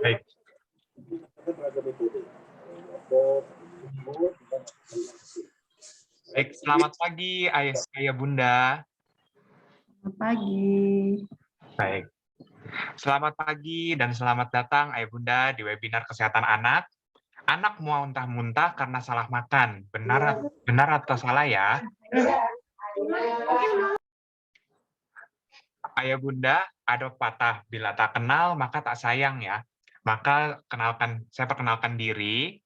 Baik. Baik, selamat pagi Ayah Bunda. Selamat pagi. Baik. Selamat pagi dan selamat datang Ayah Bunda di webinar Kesehatan Anak. Anak mau muntah-muntah karena salah makan. Benar atau salah ya? Ayah Bunda, ada pepatah, bila tak kenal maka tak sayang ya. Maka saya perkenalkan diri,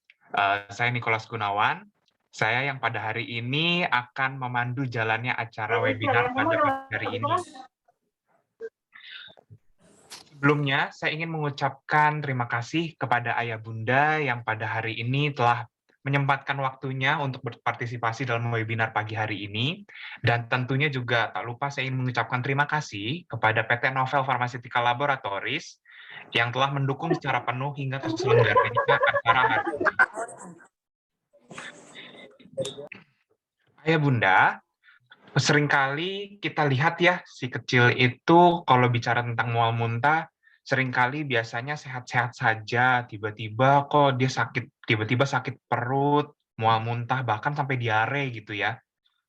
saya Nicholas Gunawan. Saya yang pada hari ini akan memandu jalannya acara webinar pada pagi hari ini. Sebelumnya, saya ingin mengucapkan terima kasih kepada Ayah Bunda yang pada hari ini telah menyempatkan waktunya untuk berpartisipasi dalam webinar pagi hari ini. Dan tentunya juga tak lupa saya ingin mengucapkan terima kasih kepada PT Novel Pharmaceutical Laboratories yang telah mendukung secara penuh hingga terselenggaranya acara hari ini. Ayah Bunda, seringkali kita lihat ya, si kecil itu kalau bicara tentang mual muntah, seringkali biasanya sehat-sehat saja, tiba-tiba kok dia tiba-tiba sakit perut, mual muntah, bahkan sampai diare gitu ya.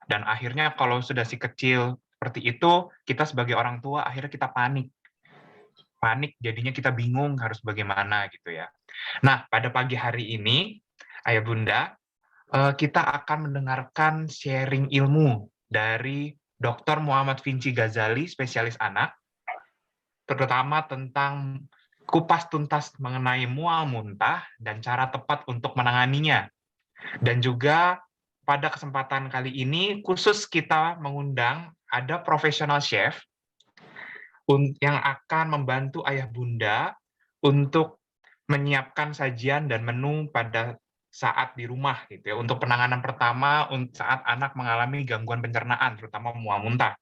Dan akhirnya kalau sudah si kecil seperti itu, kita sebagai orang tua akhirnya kita panik. Panik jadinya kita bingung harus bagaimana gitu ya. Nah, pada pagi hari ini, Ayah Bunda, kita akan mendengarkan sharing ilmu dari Dr. Muhammad Vinci Ghazali, spesialis anak, terutama tentang kupas tuntas mengenai mual muntah dan cara tepat untuk menanganinya. Dan juga pada kesempatan kali ini khusus kita mengundang ada profesional chef yang akan membantu Ayah Bunda untuk menyiapkan sajian dan menu pada saat di rumah gitu ya, untuk penanganan pertama saat anak mengalami gangguan pencernaan terutama mual muntah.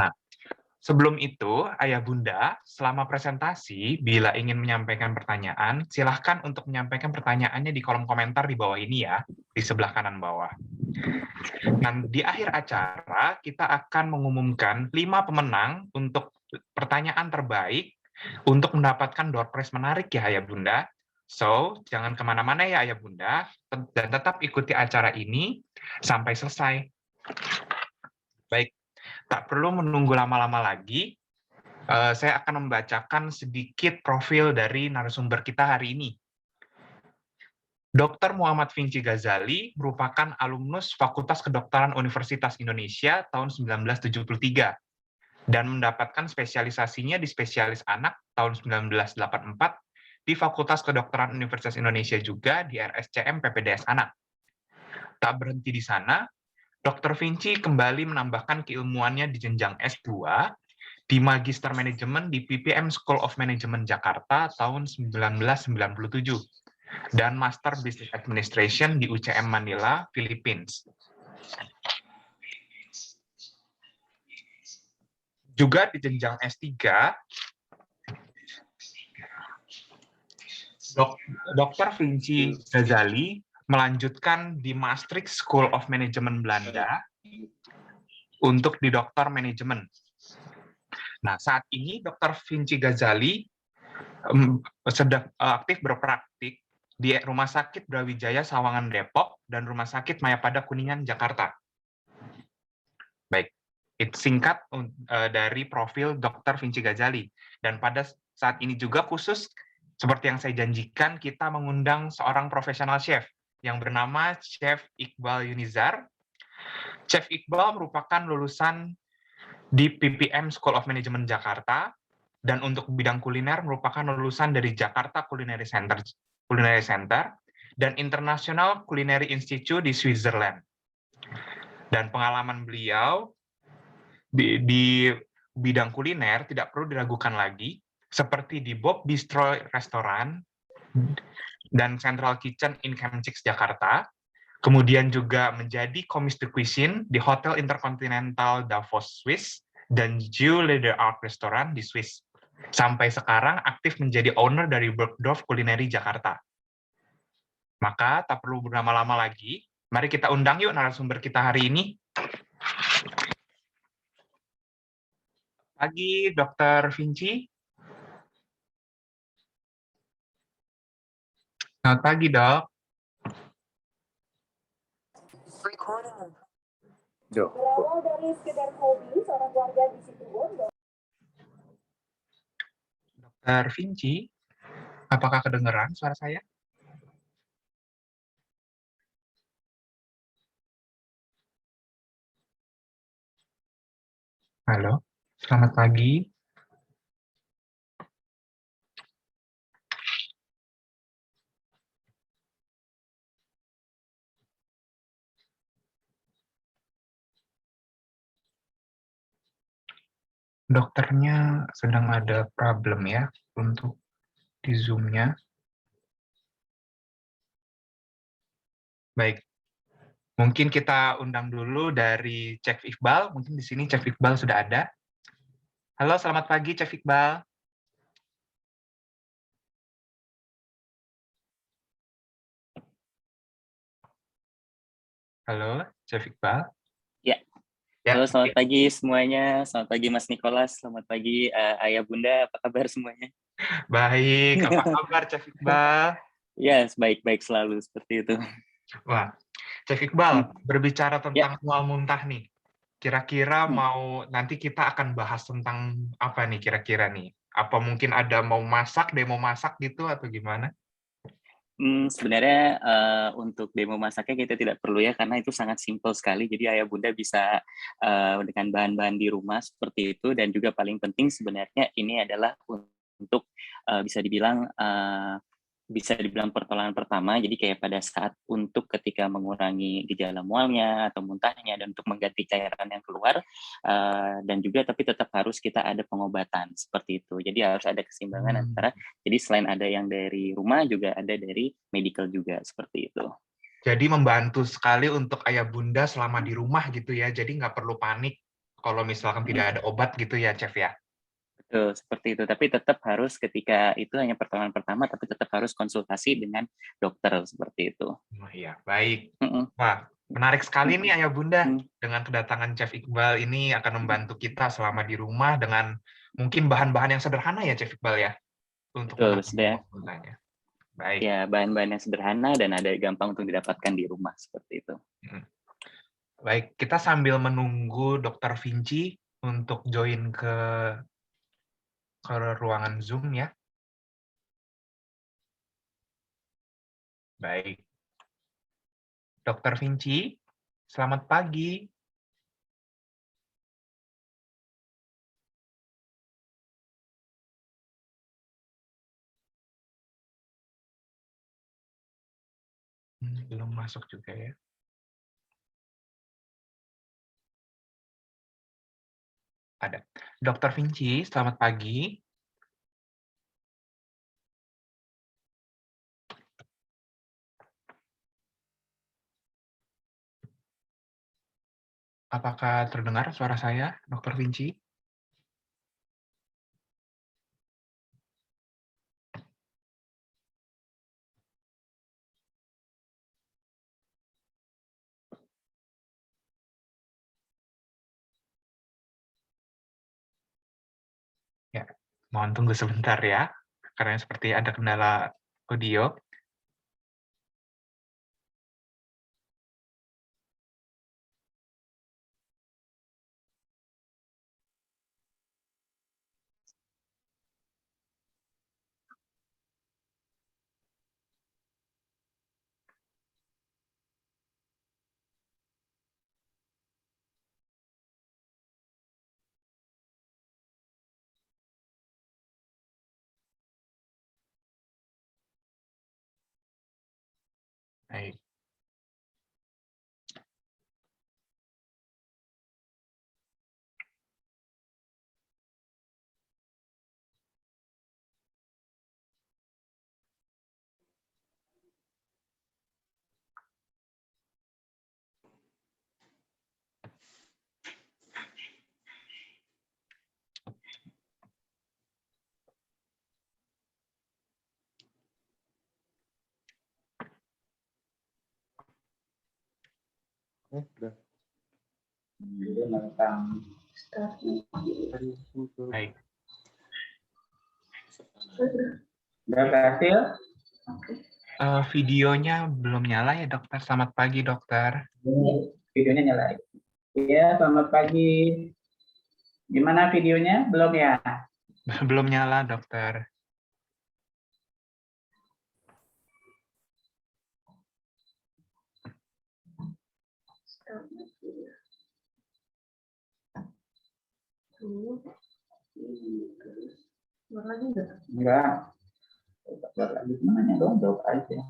Nah, sebelum itu Ayah Bunda selama presentasi bila ingin menyampaikan pertanyaan silahkan untuk menyampaikan pertanyaannya di kolom komentar di bawah ini ya, di sebelah kanan bawah. Dan di akhir acara kita akan mengumumkan 5 pemenang untuk pertanyaan terbaik untuk mendapatkan door prize menarik ya Ayah Bunda. So, jangan kemana-mana ya Ayah Bunda, dan tetap ikuti acara ini sampai selesai. Baik, tak perlu menunggu lama-lama lagi, saya akan membacakan sedikit profil dari narasumber kita hari ini. Dr. Muhammad Vinci Ghazali merupakan alumnus Fakultas Kedokteran Universitas Indonesia tahun 1973 dan mendapatkan spesialisasinya di spesialis anak tahun 1984 di Fakultas Kedokteran Universitas Indonesia juga di RSCM PPDS Anak. Tak berhenti di sana, Dr. Vinci kembali menambahkan keilmuannya di jenjang S2 di Magister Manajemen di PPM School of Management Jakarta tahun 1997 dan Master Business Administration di UCM Manila, Philippines. Juga di jenjang S3, Dr. Vinci Ghazali melanjutkan di Maastricht School of Management Belanda untuk di doktor manajemen. Nah, saat ini Dr. Vinci Ghazali sedang aktif berpraktik di Rumah Sakit Brawijaya Sawangan Depok dan Rumah Sakit Mayapada Kuningan Jakarta. Baik, itu singkat dari profil Dr. Vinci Ghazali. Dan pada saat ini juga khusus seperti yang saya janjikan, kita mengundang seorang profesional chef yang bernama Chef Iqbal Yunizar. Chef Iqbal merupakan lulusan di PPM School of Management Jakarta, dan untuk bidang kuliner merupakan lulusan dari Jakarta Culinary Center dan International Culinary Institute di Switzerland. Dan pengalaman beliau di bidang kuliner tidak perlu diragukan lagi, seperti di Bob Bistro Restoran dan Central Kitchen in Kemcix, Jakarta. Kemudian juga menjadi Commis de Cuisine di Hotel Intercontinental Davos, Swiss, dan Jeu Leader Art Restaurant di Swiss. Sampai sekarang aktif menjadi owner dari Bergdorf Culinary Jakarta. Maka tak perlu berlama-lama lagi, mari kita undang yuk narasumber kita hari ini. Pagi, Dr. Vinci. Selamat pagi, Dok. Berawal dari sekedar hobi seorang warga di Situbondo. Dr. Vinci, apakah kedengeran suara saya? Halo, selamat pagi. Dokternya sedang ada problem ya untuk di Zoom-nya. Baik, mungkin kita undang dulu dari Chef Iqbal. Mungkin di sini Chef Iqbal sudah ada. Halo, selamat pagi Chef Iqbal. Halo, Chef Iqbal. Ya. Ya, Halo, selamat oke. pagi semuanya. Selamat pagi Mas Nikolas. Selamat pagi Ayah Bunda. Apa kabar semuanya? Baik, apa kabar Chef Iqbal? Ya, baik-baik selalu seperti itu. Wah, Chef Iqbal, berbicara Ya. tentang mual muntah nih. Kira-kira Hmm. mau nanti kita akan bahas tentang apa nih kira-kira nih? Apa mungkin ada mau masak, demo masak gitu atau gimana? Sebenarnya untuk demo masaknya kita tidak perlu ya, karena itu sangat simpel sekali. Jadi Ayah Bunda bisa dengan bahan-bahan di rumah seperti itu. Dan juga paling penting sebenarnya ini adalah untuk bisa dibilang pertolongan pertama. Jadi kayak pada saat untuk ketika mengurangi gejala mualnya atau muntahnya dan untuk mengganti cairan yang keluar, dan juga tapi tetap harus kita ada pengobatan seperti itu. Jadi harus ada keseimbangan antara, jadi selain ada yang dari rumah juga ada dari medical juga seperti itu. Jadi membantu sekali untuk ayah bunda selama di rumah gitu ya. Jadi nggak perlu panik kalau misalkan tidak ada obat gitu ya, Chef ya. Betul, seperti itu. Tapi tetap harus ketika itu hanya pertolongan pertama, tapi tetap harus konsultasi dengan dokter seperti itu. Oh iya, baik. Mm-mm. Wah, menarik sekali nih ayah bunda. Mm. Dengan kedatangan Chef Iqbal ini akan membantu kita selama di rumah dengan mungkin bahan-bahan yang sederhana ya, Chef Iqbal ya, untuk Betul, menangani sudah. muntahnya. Baik. Ya, bahan-bahan yang sederhana dan ada gampang untuk didapatkan di rumah seperti itu. Baik, kita sambil menunggu Dr. Vinci untuk join ke ruangan Zoom ya. Baik. Dr. Vinci, selamat pagi. Belum masuk juga ya. Ada. Dr. Vinci, selamat pagi. Apakah terdengar suara saya, Dr. Vinci? Ya, mohon tunggu sebentar ya, karena seperti ada kendala audio. Baik. Udah. Baik. Udah berhasil? Videonya belum nyala ya dokter. Selamat pagi dokter. Videonya nyala. Iya, selamat pagi. Gimana videonya? Belum ya? Belum nyala dokter. Keluar lagi nggak? Enggak. Buat lagi gimana dong? Jawab aja.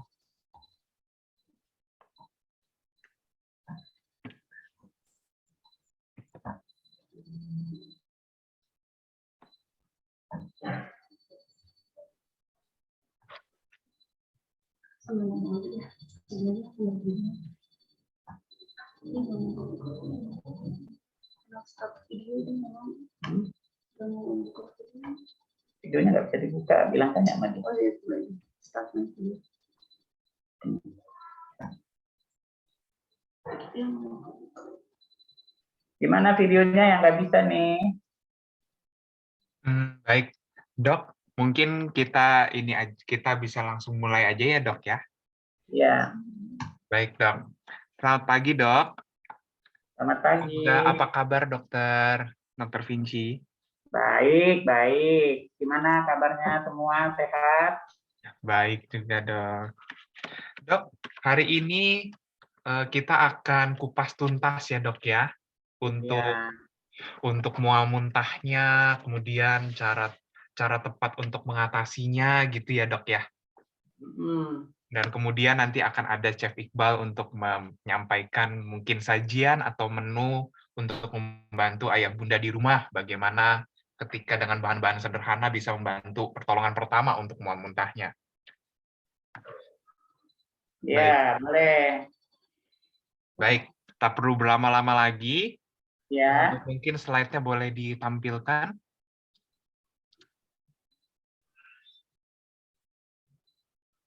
Videonya nggak bisa dibuka. Bilang tanya sama dia. Oh iya, start nanti. Gimana videonya yang nggak bisa nih? Baik dok, mungkin kita bisa langsung mulai aja ya dok ya. Ya, Baik dok. Selamat pagi dok. selamat pagi. Apa kabar dokter Vinci? Baik, baik. Gimana kabarnya semua? Sehat? Baik juga dok. Dok, hari ini kita akan kupas tuntas ya dok ya, Ya. untuk mual muntahnya, kemudian cara tepat untuk mengatasinya gitu ya dok ya. Dan kemudian nanti akan ada Chef Iqbal untuk menyampaikan mungkin sajian atau menu untuk membantu ayah bunda di rumah, bagaimana ketika dengan bahan-bahan sederhana bisa membantu pertolongan pertama untuk mual muntahnya. Ya, boleh. Baik, tak perlu berlama-lama lagi. Ya. Mungkin slide-nya boleh ditampilkan.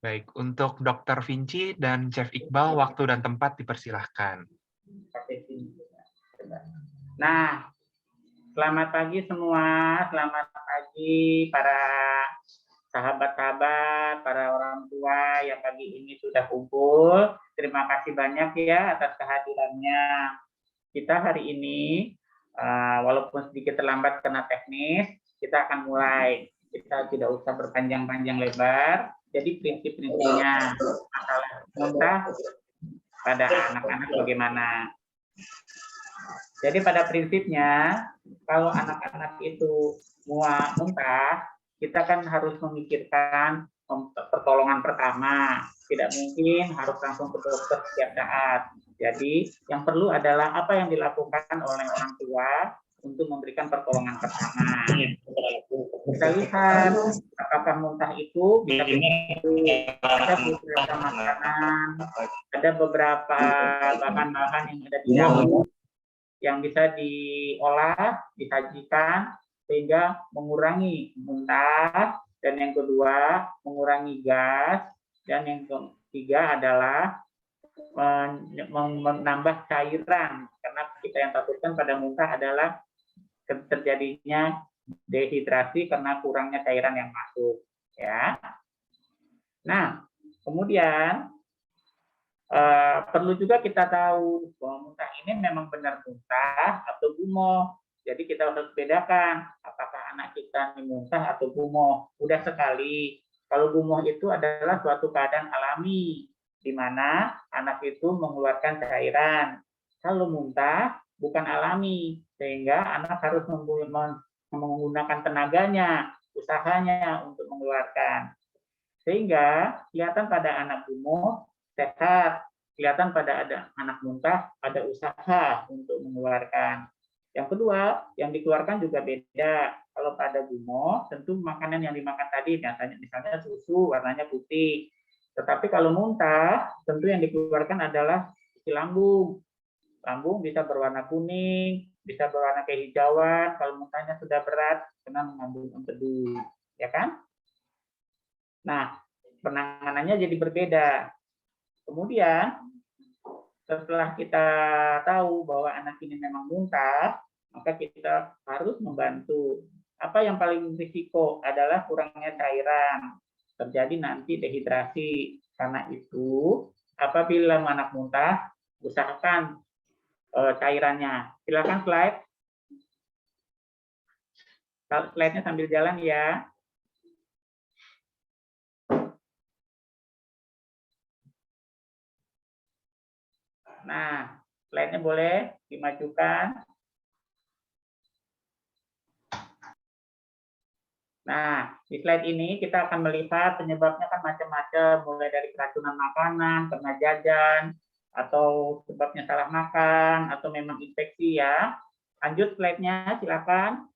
Baik, untuk Dr. Vinci dan Chef Iqbal, waktu dan tempat dipersilahkan. Nah, selamat pagi semua. Selamat pagi para sahabat-sahabat, para orang tua yang pagi ini sudah kumpul. Terima kasih banyak ya atas kehadirannya. Kita hari ini, walaupun sedikit terlambat karena teknis, kita akan mulai. Kita tidak usah berpanjang-panjang lebar. Jadi prinsip-prinsipnya masalah muntah pada anak-anak bagaimana. Jadi pada prinsipnya, kalau anak-anak itu muntah, kita kan harus memikirkan pertolongan pertama. Tidak mungkin harus langsung ke dokter setiap saat. Jadi yang perlu adalah apa yang dilakukan oleh orang tua untuk memberikan pertolongan pertama. Kita lihat apakah muntah itu bisa ada beberapa makanan, ada beberapa bahan-bahan yang ada di dalam yang bisa diolah, disajikan sehingga mengurangi muntah, dan yang kedua mengurangi gas, dan yang ketiga adalah menambah cairan, karena kita yang takutkan pada muntah adalah terjadinya dehidrasi karena kurangnya cairan yang masuk, ya. Nah, kemudian perlu juga kita tahu bahwa muntah ini memang benar muntah atau gumoh. Jadi kita harus bedakan apakah anak kita ini muntah atau gumoh. Mudah sekali. Kalau gumoh itu adalah suatu keadaan alami di mana anak itu mengeluarkan cairan. Kalau muntah bukan alami, sehingga anak harus menggunakan tenaganya, usahanya untuk mengeluarkan. Sehingga kelihatan pada anak gumoh sehat, kelihatan pada anak muntah ada usaha untuk mengeluarkan. Yang kedua, yang dikeluarkan juga beda. Kalau pada gumoh, tentu makanan yang dimakan tadi, misalnya susu warnanya putih. Tetapi kalau muntah, tentu yang dikeluarkan adalah isi lambung. Lambung bisa berwarna kuning, bisa berwarna kehijauan. Kalau muntahnya sudah berat, karena mengandung empedu, ya kan? Nah, penanganannya jadi berbeda. Kemudian, setelah kita tahu bahwa anak ini memang muntah, maka kita harus membantu. Apa yang paling risiko adalah kurangnya cairan. Terjadi nanti dehidrasi. Karena itu, apabila anak muntah, usahakan cairannya. Silakan slide. Slide-nya sambil jalan ya. Nah, slide-nya boleh dimajukan. Nah, di slide ini kita akan melihat penyebabnya kan macam-macam, mulai dari keracunan makanan, karena jajan, atau sebabnya salah makan, atau memang infeksi ya. Lanjut slide-nya, silakan.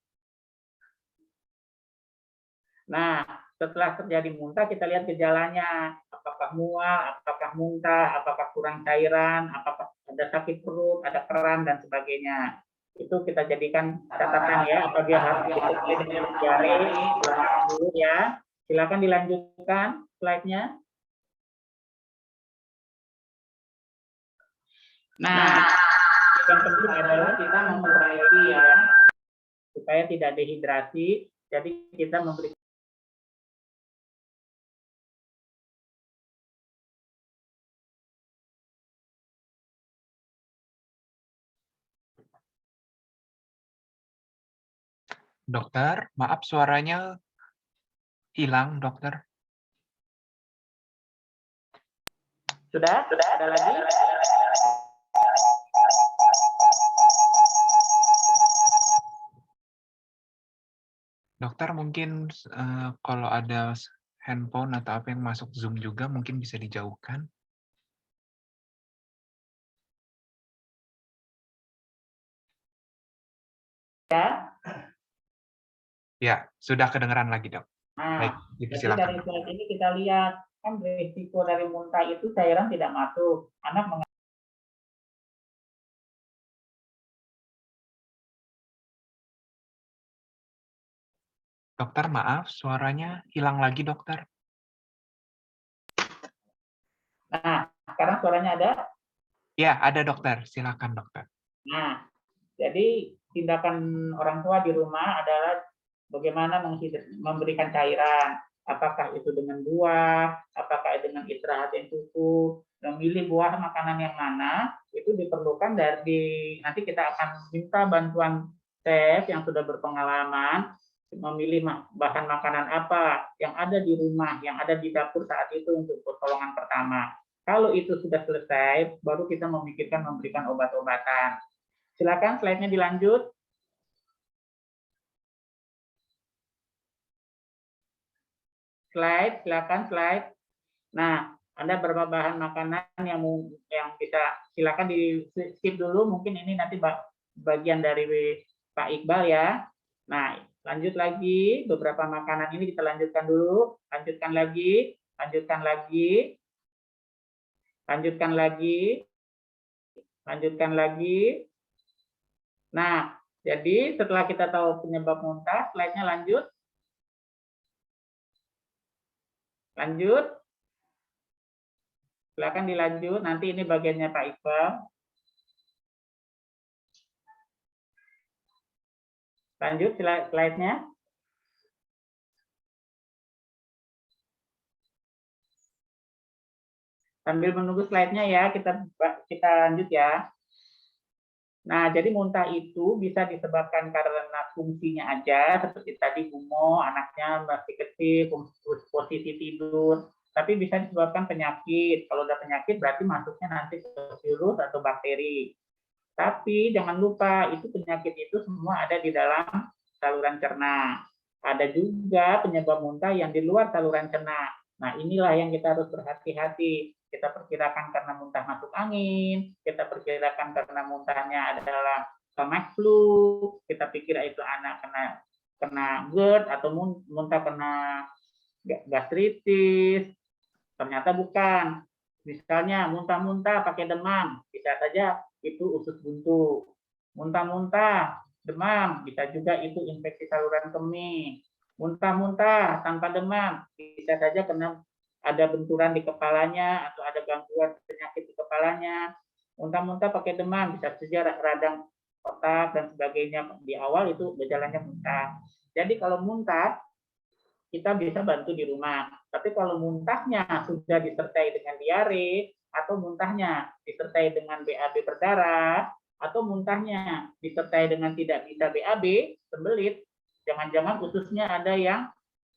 Nah, setelah terjadi muntah, kita lihat gejalanya. Apakah mual, apakah muntah, apakah kurang cairan, apakah ada sakit perut, ada kram, dan sebagainya. Itu kita jadikan catatan ya, apabila harus disertai dengan diare dulu ya. Silakan dilanjutkan slide-nya. Nah, yang penting adalah kita memperbaiki ya, supaya tidak dehidrasi. Jadi kita memberi Dokter, maaf suaranya hilang, dokter. Sudah? Ada lagi? Dokter mungkin kalau ada handphone atau apa yang masuk Zoom juga mungkin bisa dijauhkan. Ya. Ya, sudah kedengeran lagi, Dok. Baik, Nah, jadi dipersilakan. dari slide ini kita lihat kan risiko dari muntah itu cairan tidak masuk. Anak Dokter, maaf suaranya hilang lagi, dokter. Nah, sekarang suaranya ada. Ya, ada dokter. Silakan, dokter. Nah, jadi tindakan orang tua di rumah adalah bagaimana memberikan cairan. Apakah itu dengan buah, apakah dengan istirahat yang cukup, memilih buah makanan yang mana, itu diperlukan dari, nanti kita akan minta bantuan chef yang sudah berpengalaman, memilih bahan makanan apa yang ada di rumah, yang ada di dapur saat itu untuk pertolongan pertama. Kalau itu sudah selesai, baru kita memikirkan memberikan obat-obatan. Silakan slide-nya dilanjut. Slide, silakan slide. Nah, ada beberapa bahan makanan yang bisa silakan di skip dulu. Mungkin ini nanti bagian dari Pak Iqbal ya. Nah, lanjut lagi. Beberapa makanan ini kita lanjutkan dulu. Lanjutkan lagi. Lanjutkan lagi. Lanjutkan lagi. Lanjutkan lagi. Nah, jadi setelah kita tahu penyebab muntah, slide-nya lanjut. Lanjut. Silakan dilanjut. Nanti ini bagiannya Pak Iqbal. Lanjut slide-nya. Sambil menunggu slide-nya ya, kita lanjut ya. Nah, jadi muntah itu bisa disebabkan karena fungsinya aja, seperti tadi gumoh, anaknya masih kecil, posisi tidur. Tapi bisa disebabkan penyakit. Kalau udah penyakit berarti masuknya nanti ke virus atau bakteri. Tapi jangan lupa, itu penyakit itu semua ada di dalam saluran cerna. Ada juga penyebab muntah yang di luar saluran cerna. Nah, inilah yang kita harus berhati-hati. Kita perkirakan karena muntah masuk angin, kita perkirakan karena muntahnya adalah stomach flu, kita pikir itu anak kena GERD atau muntah kena gastritis. Ternyata bukan. Misalnya muntah-muntah pakai demam, bisa saja itu usus buntu. Muntah-muntah, demam, bisa juga itu infeksi saluran kemih. Muntah-muntah tanpa demam, bisa saja karena ada benturan di kepalanya atau ada gangguan penyakit di kepalanya. Muntah-muntah pakai demam, bisa saja radang otak dan sebagainya. Di awal itu gejalanya muntah. Jadi kalau muntah, kita bisa bantu di rumah. Tapi kalau muntahnya sudah disertai dengan diare, atau muntahnya disertai dengan BAB berdarah, atau muntahnya disertai dengan tidak bisa BAB, sembelit, jangan-jangan ususnya ada yang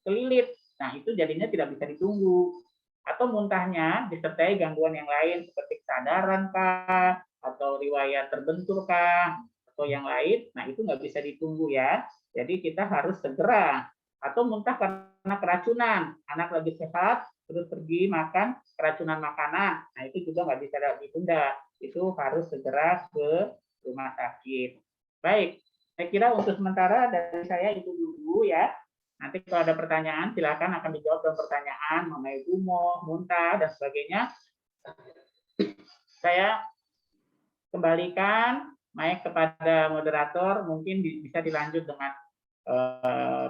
kelilit. Nah, itu jadinya tidak bisa ditunggu. Atau muntahnya disertai gangguan yang lain seperti kesadaran kah, atau riwayat terbentur kah, atau yang lain. Nah, itu nggak bisa ditunggu ya. Jadi kita harus segera. Atau muntah karena keracunan. Anak lagi sehat, terus pergi makan keracunan makanan. Nah, itu juga nggak bisa ditunda. Itu harus segera ke rumah sakit. Baik, saya kira untuk sementara dari saya itu dulu ya. Nanti kalau ada pertanyaan, silakan akan dijawab dalam pertanyaan mengenai gumoh, muntah, dan sebagainya. Saya kembalikan mic kepada moderator, mungkin bisa dilanjut dengan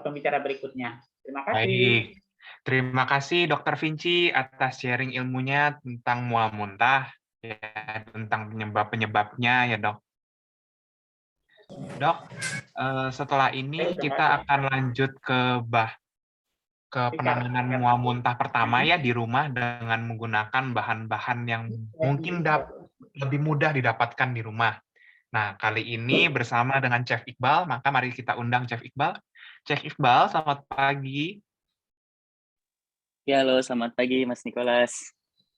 pembicara berikutnya. Terima kasih. Baik. Terima kasih Dr. Vinci atas sharing ilmunya tentang mual muntah, ya, tentang penyebab-penyebabnya ya dok. Dok, setelah ini kita akan lanjut ke penanganan mual muntah pertama ya di rumah dengan menggunakan bahan-bahan yang mungkin lebih mudah didapatkan di rumah. Nah, kali ini bersama dengan Chef Iqbal, maka mari kita undang Chef Iqbal. Chef Iqbal, selamat pagi. Ya, halo, selamat pagi Mas Nicholas.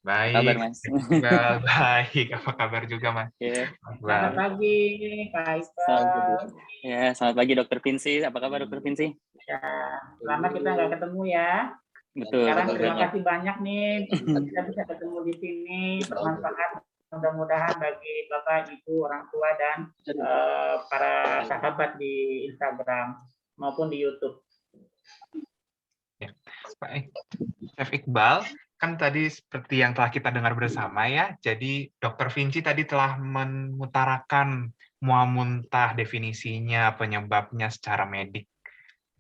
Baik, Apa kabar Mas? Iqbal. Baik, apa kabar juga Mas? Ya. Selamat pagi, Pak Iqbal. Ya, selamat pagi Dr. Vinci. Apa kabar Dr. Vinci? Ya, lama kita nggak ketemu ya. Betul. Sekarang betul terima banget. kasih banyak nih kita bisa ketemu di sini, bermanfaat mudah-mudahan bagi Bapak, Ibu, orang tua dan para sahabat di Instagram maupun di YouTube. Ya. Baik. Chef Iqbal, kan tadi seperti yang telah kita dengar bersama ya, jadi Dr. Vinci tadi telah mengutarakan mual muntah, definisinya, penyebabnya secara medik.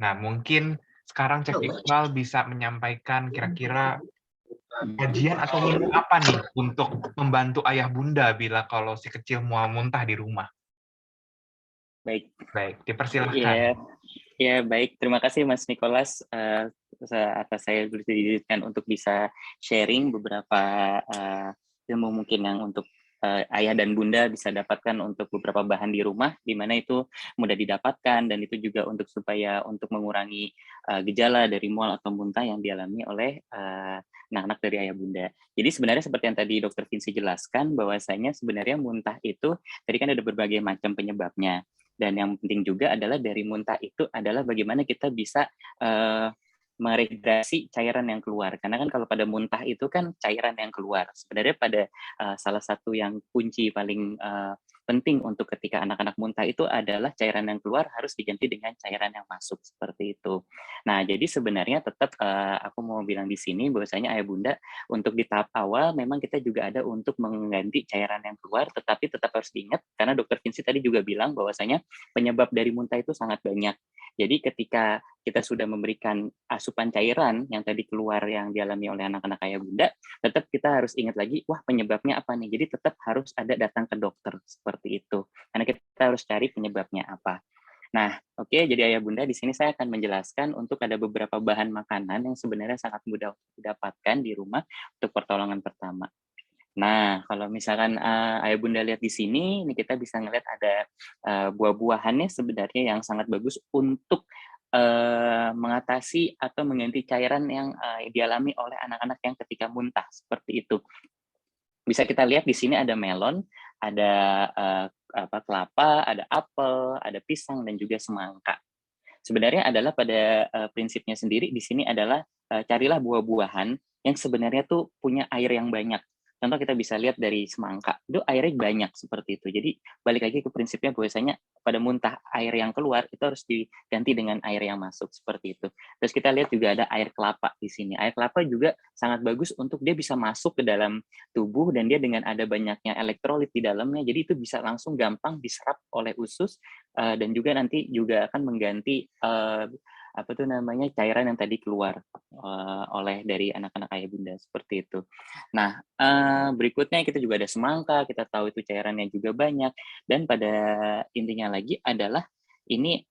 Nah, mungkin sekarang Chef Iqbal bisa menyampaikan kira-kira kajian atau ilmu apa nih untuk membantu ayah bunda bila kalau si kecil mual muntah di rumah. Baik. Baik, dipersilahkan. Ya, baik. Terima kasih Mas Nicholas atas saya diizinkan untuk bisa sharing beberapa ilmu mungkin yang untuk ayah dan bunda bisa dapatkan untuk beberapa bahan di rumah, di mana itu mudah didapatkan dan itu juga supaya mengurangi gejala dari mual atau muntah yang dialami oleh anak-anak dari ayah bunda. Jadi sebenarnya seperti yang tadi Dr. Vinci jelaskan, bahwasanya sebenarnya muntah itu tadi kan ada berbagai macam penyebabnya. Dan yang penting juga adalah dari muntah itu adalah bagaimana kita bisa merehidrasi cairan yang keluar. Karena kan kalau pada muntah itu kan cairan yang keluar. Sebenarnya pada salah satu yang kunci paling penting untuk ketika anak-anak muntah itu adalah cairan yang keluar harus diganti dengan cairan yang masuk, seperti itu. Nah, jadi sebenarnya tetap aku mau bilang di sini bahwasanya ayah bunda untuk di tahap awal memang kita juga ada untuk mengganti cairan yang keluar, tetapi tetap harus diingat karena Dr. Vinci tadi juga bilang bahwasanya penyebab dari muntah itu sangat banyak. Jadi ketika kita sudah memberikan asupan cairan yang tadi keluar yang dialami oleh anak-anak ayah bunda, tetap kita harus ingat lagi, wah penyebabnya apa nih? Jadi tetap harus ada datang ke dokter seperti itu. Karena kita harus cari penyebabnya apa. Nah, oke, jadi ayah bunda di sini saya akan menjelaskan untuk ada beberapa bahan makanan yang sebenarnya sangat mudah didapatkan di rumah untuk pertolongan pertama. Nah, kalau misalkan ayah bunda lihat di sini, ini kita bisa ngelihat ada buah-buahannya sebenarnya yang sangat bagus untuk mengatasi atau mengganti cairan yang dialami oleh anak-anak yang ketika muntah, seperti itu. Bisa kita lihat di sini ada melon, ada kelapa, ada apel, ada pisang, dan juga semangka. Sebenarnya adalah pada prinsipnya sendiri di sini adalah carilah buah-buahan yang sebenarnya tuh punya air yang banyak. Contoh kita bisa lihat dari semangka, itu airnya banyak seperti itu. Jadi balik lagi ke prinsipnya bahwasanya pada muntah air yang keluar itu harus diganti dengan air yang masuk seperti itu. Terus kita lihat juga ada air kelapa di sini. Air kelapa juga sangat bagus untuk dia bisa masuk ke dalam tubuh dan dia dengan ada banyaknya elektrolit di dalamnya, jadi itu bisa langsung gampang diserap oleh usus dan juga nanti juga akan mengganti cairan yang tadi keluar oleh dari anak-anak ayah bunda seperti itu. Nah, berikutnya kita juga ada semangka, kita tahu itu cairannya juga banyak, dan pada intinya lagi adalah ini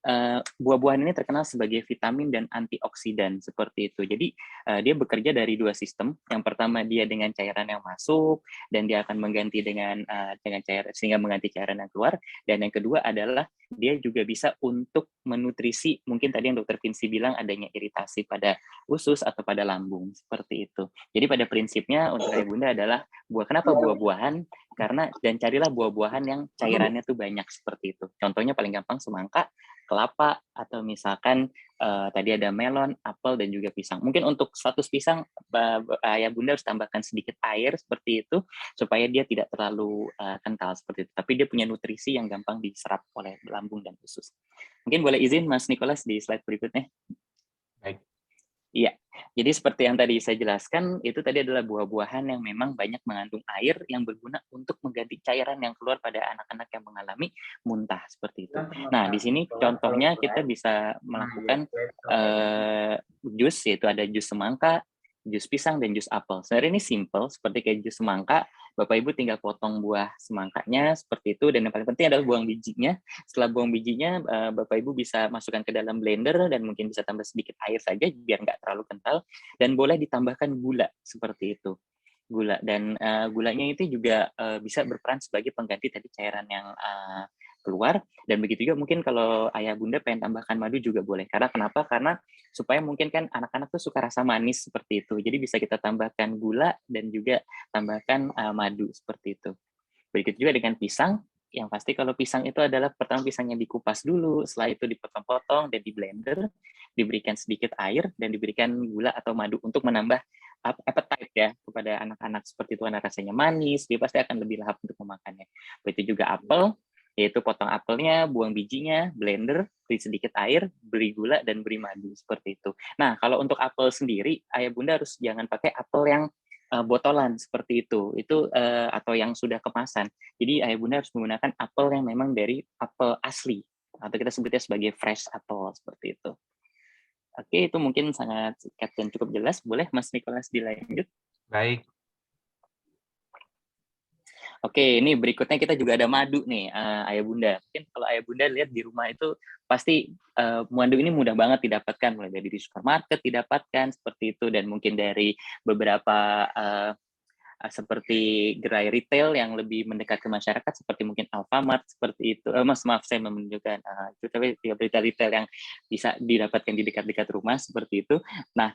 buah-buahan ini terkenal sebagai vitamin dan antioksidan seperti itu. Jadi dia bekerja dari dua sistem. Yang pertama dia dengan cairan yang masuk dan dia akan mengganti dengan cairan sehingga mengganti cairan yang keluar. Dan yang kedua adalah dia juga bisa untuk menutrisi. Mungkin tadi yang Dokter Vinci bilang adanya iritasi pada usus atau pada lambung seperti itu. Jadi pada prinsipnya untuk Ayah Bunda adalah kenapa buah-buahan? Karena dan carilah buah-buahan yang cairannya tuh banyak seperti itu. Contohnya paling gampang semangka, kelapa, atau misalkan tadi ada melon, apel, dan juga pisang. Mungkin untuk 100 pisang, Ayah Bunda harus tambahkan sedikit air seperti itu, supaya dia tidak terlalu kental seperti itu. Tapi dia punya nutrisi yang gampang diserap oleh lambung dan usus. Mungkin boleh izin Mas Nicholas di slide berikutnya. Baik. Iya, jadi seperti yang tadi saya jelaskan, itu tadi adalah buah-buahan yang memang banyak mengandung air yang berguna untuk mengganti cairan yang keluar pada anak-anak yang mengalami muntah seperti itu. Nah, di sini contohnya kita bisa melakukan jus, yaitu ada jus semangka, jus pisang, dan jus apel. Sebenarnya ini simple, seperti kayak jus semangka, Bapak Ibu tinggal potong buah semangkanya seperti itu, dan yang paling penting adalah buang bijinya. Setelah buang bijinya, Bapak Ibu bisa masukkan ke dalam blender dan mungkin bisa tambah sedikit air saja biar nggak terlalu kental, dan boleh ditambahkan gula seperti itu. Gula, dan gulanya itu juga bisa berperan sebagai pengganti tadi cairan yang keluar, dan begitu juga mungkin kalau Ayah Bunda pengen tambahkan madu juga boleh. Karena kenapa? Karena supaya mungkin kan anak-anak tuh suka rasa manis seperti itu. Jadi bisa kita tambahkan gula dan juga tambahkan madu seperti itu. Begitu juga dengan pisang. Yang pasti kalau pisang itu adalah pertama pisangnya dikupas dulu, setelah itu dipotong-potong dan di blender, diberikan sedikit air dan diberikan gula atau madu untuk menambah appetite ya kepada anak-anak seperti itu, karena rasanya manis, dia pasti akan lebih lahap untuk memakannya. Begitu juga apel, yaitu potong apelnya, buang bijinya, blender, beri sedikit air, beri gula, dan beri madu, seperti itu. Nah, kalau untuk apel sendiri, Ayah Bunda harus jangan pakai apel yang botolan seperti itu atau yang sudah kemasan. Jadi Ayah Bunda harus menggunakan apel yang memang dari apel asli, atau kita sebutnya sebagai fresh apple, seperti itu. Oke, itu mungkin sangat singkat dan cukup jelas. Boleh Mas Nicholas dilanjut? Baik. Oke, ini berikutnya kita juga ada madu nih, Ayah Bunda. Mungkin kalau Ayah Bunda lihat di rumah itu pasti madu ini mudah banget didapatkan, mulai dari di supermarket didapatkan seperti itu, dan mungkin dari beberapa seperti gerai retail yang lebih mendekat ke masyarakat, seperti mungkin Alfamart seperti itu. Maaf saya menunjukkan itu, tapi retail yang bisa didapatkan di dekat-dekat rumah seperti itu. Nah,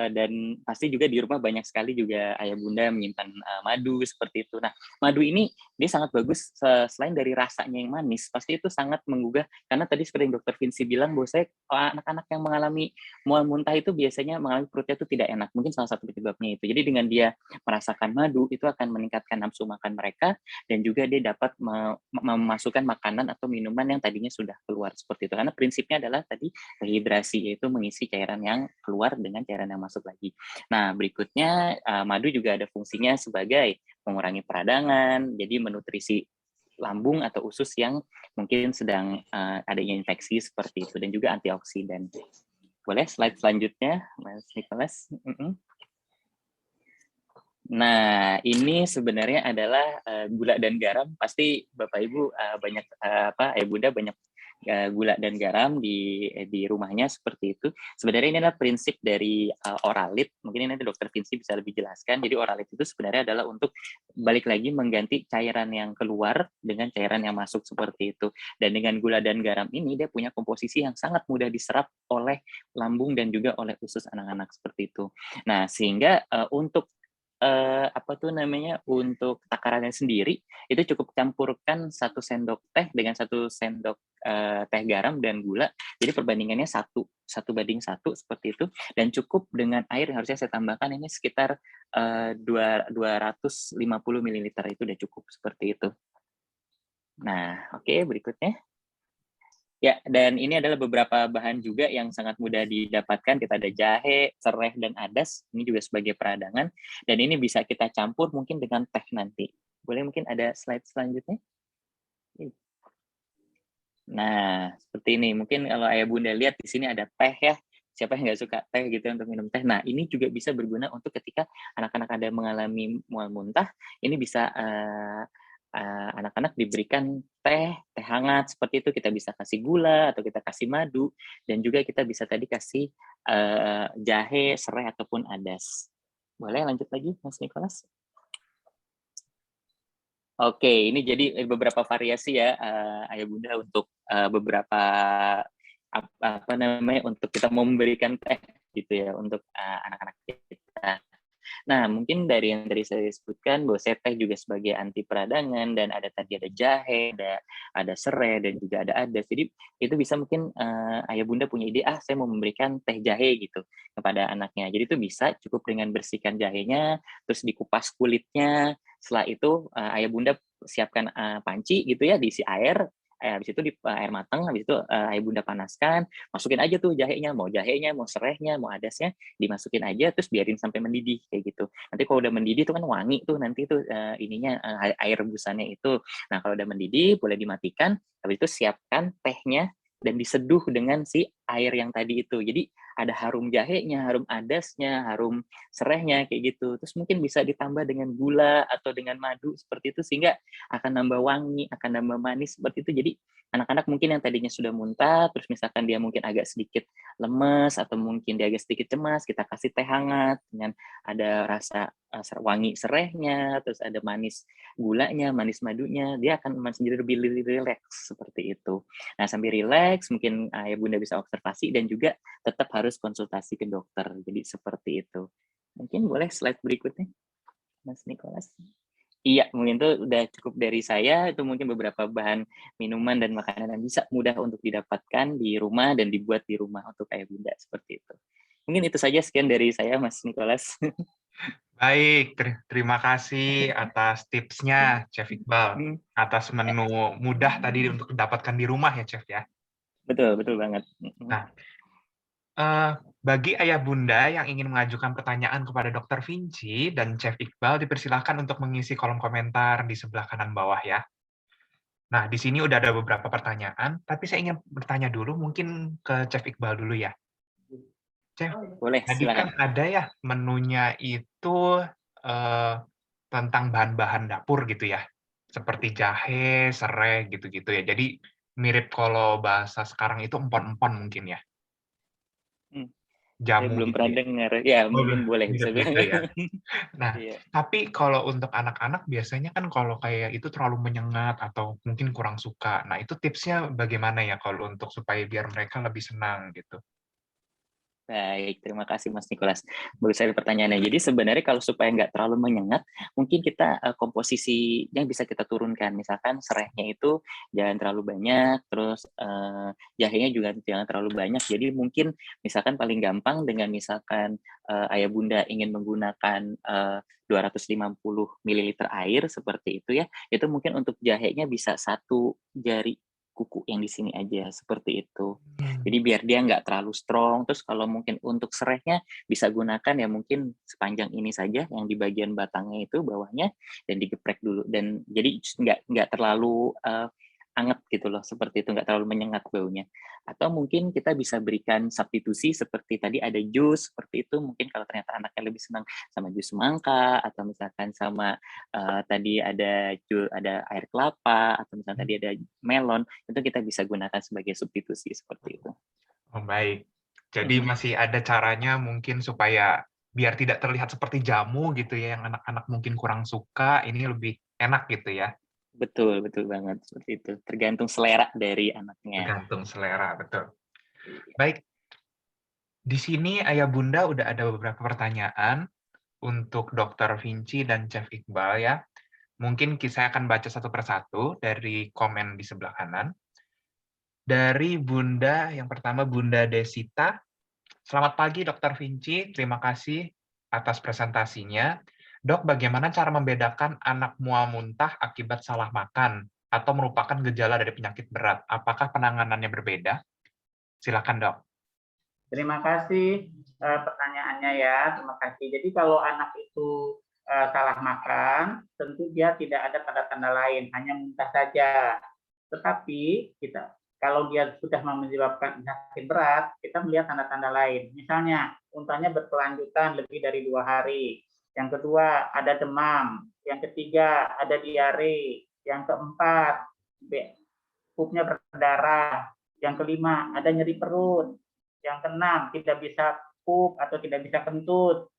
dan pasti juga di rumah banyak sekali juga Ayah Bunda menyimpan madu seperti itu. Nah, madu ini dia sangat bagus selain dari rasanya yang manis, pasti itu sangat menggugah, karena tadi seperti yang Dokter Vinci bilang bahwa anak-anak yang mengalami mual muntah itu biasanya mengalami perutnya itu tidak enak. Mungkin salah satu penyebabnya itu. Jadi dengan dia merasakan madu itu akan meningkatkan nafsu makan mereka, dan juga dia dapat memasukkan makanan atau minuman yang tadinya sudah keluar seperti itu. Karena prinsipnya adalah tadi rehidrasi, yaitu mengisi cairan yang keluar dengan cairan yang masuk lagi. Nah, berikutnya madu juga ada fungsinya sebagai mengurangi peradangan, jadi menutrisi lambung atau usus yang mungkin sedang adanya infeksi seperti itu, dan juga antioksidan. Boleh slide selanjutnya, Mas Nicholas? Nah, ini sebenarnya adalah gula dan garam. Pasti Bapak Ibu banyak Ayah Bunda banyak gula dan garam di rumahnya seperti itu. Sebenarnya ini adalah prinsip dari Oralit. Mungkin nanti Dokter Vinci bisa lebih jelaskan. Jadi Oralit itu sebenarnya adalah untuk balik lagi mengganti cairan yang keluar dengan cairan yang masuk seperti itu. Dan dengan gula dan garam ini dia punya komposisi yang sangat mudah diserap oleh lambung dan juga oleh usus anak-anak seperti itu. Nah, sehingga untuk untuk takarannya sendiri itu cukup campurkan 1 sendok teh dengan 1 sendok teh garam dan gula. Jadi perbandingannya 1 banding 1 seperti itu, dan cukup dengan air yang harusnya saya tambahkan ini sekitar 250 ml itu udah cukup seperti itu. Nah, oke, berikutnya. Ya, dan ini adalah beberapa bahan juga yang sangat mudah didapatkan. Kita ada jahe, serai, dan adas. Ini juga sebagai peradangan. Dan ini bisa kita campur mungkin dengan teh nanti. Boleh mungkin ada slide selanjutnya? Nah, seperti ini. Mungkin kalau Ayah Bunda lihat di sini ada teh ya. Siapa yang nggak suka teh gitu untuk minum teh. Nah, ini juga bisa berguna untuk ketika anak-anak ada mengalami mual muntah. Ini bisa anak-anak diberikan teh hangat seperti itu, kita bisa kasih gula atau kita kasih madu, dan juga kita bisa tadi kasih jahe, serai ataupun adas. Boleh lanjut lagi, Mas Nicholas? Oke, ini jadi beberapa variasi ya, Ayah Bunda, untuk beberapa apa namanya, untuk kita memberikan teh gitu ya untuk anak-anak kita. Nah, mungkin dari yang tadi saya sebutkan bahwa teh juga sebagai anti peradangan, dan ada jahe, ada serai, dan juga ada adas. Jadi itu bisa mungkin Ayah Bunda punya ide, saya mau memberikan teh jahe gitu kepada anaknya. Jadi itu bisa cukup dengan bersihkan jahenya, terus dikupas kulitnya. Setelah itu Ayah Bunda siapkan panci gitu ya, diisi air. Habis itu air matang, habis itu Ayah Bunda panaskan, masukin aja tuh jahenya, mau serehnya, mau adasnya, dimasukin aja, terus biarin sampai mendidih kayak gitu. Nanti kalau udah mendidih itu kan wangi tuh nanti tuh ininya air rebusannya itu. Nah, kalau udah mendidih boleh dimatikan, habis itu siapkan tehnya dan diseduh dengan si air yang tadi itu. Jadi ada harum jahenya, harum adasnya, harum serehnya kayak gitu. Terus mungkin bisa ditambah dengan gula atau dengan madu seperti itu, sehingga akan nambah wangi, akan nambah manis seperti itu. Jadi anak-anak mungkin yang tadinya sudah muntah, terus misalkan dia mungkin agak sedikit lemes atau mungkin dia agak sedikit cemas, kita kasih teh hangat dengan ada rasa wangi serehnya, terus ada manis gulanya, manis madunya, dia akan menjadi lebih rileks seperti itu. Nah, sambil rileks mungkin Ayah Bunda bisa observasi dan juga tetap harus konsultasi ke dokter. Jadi seperti itu. Mungkin boleh slide berikutnya, Mas Nicholas. Iya, mungkin itu udah cukup dari saya. Itu mungkin beberapa bahan minuman dan makanan yang bisa mudah untuk didapatkan di rumah dan dibuat di rumah untuk Ayah Bunda, seperti itu. Mungkin itu saja, sekian dari saya, Mas Nicholas. Baik, terima kasih atas tipsnya, Chef Iqbal. Atas menu mudah tadi untuk didapatkan di rumah ya, Chef ya. Betul banget. Nah, bagi Ayah Bunda yang ingin mengajukan pertanyaan kepada Dr. Vinci dan Chef Iqbal, dipersilahkan untuk mengisi kolom komentar di sebelah kanan bawah ya. Nah, di sini udah ada beberapa pertanyaan, tapi saya ingin bertanya dulu mungkin ke Chef Iqbal dulu ya. Chef, Boleh, tadi kan silakan. ada ya menunya itu tentang bahan-bahan dapur gitu ya, seperti jahe, serai gitu-gitu ya. Jadi mirip kalau bahasa sekarang itu empon-empon mungkin ya, Saya jamu belum gitu pernah ya. dengar. Ya, Oh, mungkin boleh mirip bisa bilang. gitu ya. Nah, Iya. tapi kalau untuk anak-anak biasanya kan kalau kayak itu terlalu menyengat atau mungkin kurang suka. Nah, itu tipsnya bagaimana ya kalau untuk supaya biar mereka lebih senang gitu? Baik, terima kasih Mas Nicholas. Bagus sekali pertanyaannya. Jadi sebenarnya kalau supaya nggak terlalu menyengat, mungkin kita komposisinya bisa kita turunkan. Misalkan serainya itu jangan terlalu banyak, terus jahenya juga jangan terlalu banyak. Jadi mungkin misalkan paling gampang dengan misalkan Ayah Bunda ingin menggunakan 250 ml air seperti itu ya, itu mungkin untuk jahenya bisa 1 jari kuku yang di sini aja, seperti itu. Jadi biar dia nggak terlalu strong. Terus kalau mungkin untuk serehnya bisa gunakan ya mungkin sepanjang ini saja, yang di bagian batangnya itu bawahnya, dan digeprek dulu. Dan jadi nggak terlalu anget gitu loh, seperti itu, nggak terlalu menyengat baunya. Atau mungkin kita bisa berikan substitusi seperti tadi ada jus, seperti itu. Mungkin kalau ternyata anaknya lebih senang sama jus semangka, atau misalkan sama tadi ada air kelapa, atau misalnya tadi ada melon, itu kita bisa gunakan sebagai substitusi seperti itu. Oh, baik. Jadi masih ada caranya mungkin supaya biar tidak terlihat seperti jamu gitu ya, yang anak-anak mungkin kurang suka, ini lebih enak gitu ya? Betul banget, seperti itu. Tergantung selera dari anaknya. Tergantung selera, betul. Baik, di sini Ayah Bunda udah ada beberapa pertanyaan untuk Dr. Vinci dan Chef Iqbal ya. Mungkin saya akan baca satu persatu dari komen di sebelah kanan. Dari Bunda, yang pertama Bunda Desita. Selamat pagi Dr. Vinci, terima kasih atas presentasinya. Dok, bagaimana cara membedakan anak mual muntah akibat salah makan atau merupakan gejala dari penyakit berat? Apakah penanganannya berbeda? Silakan, Dok. Terima kasih pertanyaannya ya. Terima kasih. Jadi kalau anak itu salah makan, tentu dia tidak ada tanda-tanda lain, hanya muntah saja. Tetapi kalau dia sudah menyebabkan sakit berat, kita melihat tanda-tanda lain. Misalnya, muntahnya berkelanjutan lebih dari 2 hari. Yang kedua, ada demam. Yang ketiga, ada diare. Yang keempat, pup-nya berdarah. Yang kelima, ada nyeri perut. Yang keenam, tidak bisa pup atau tidak bisa kentut.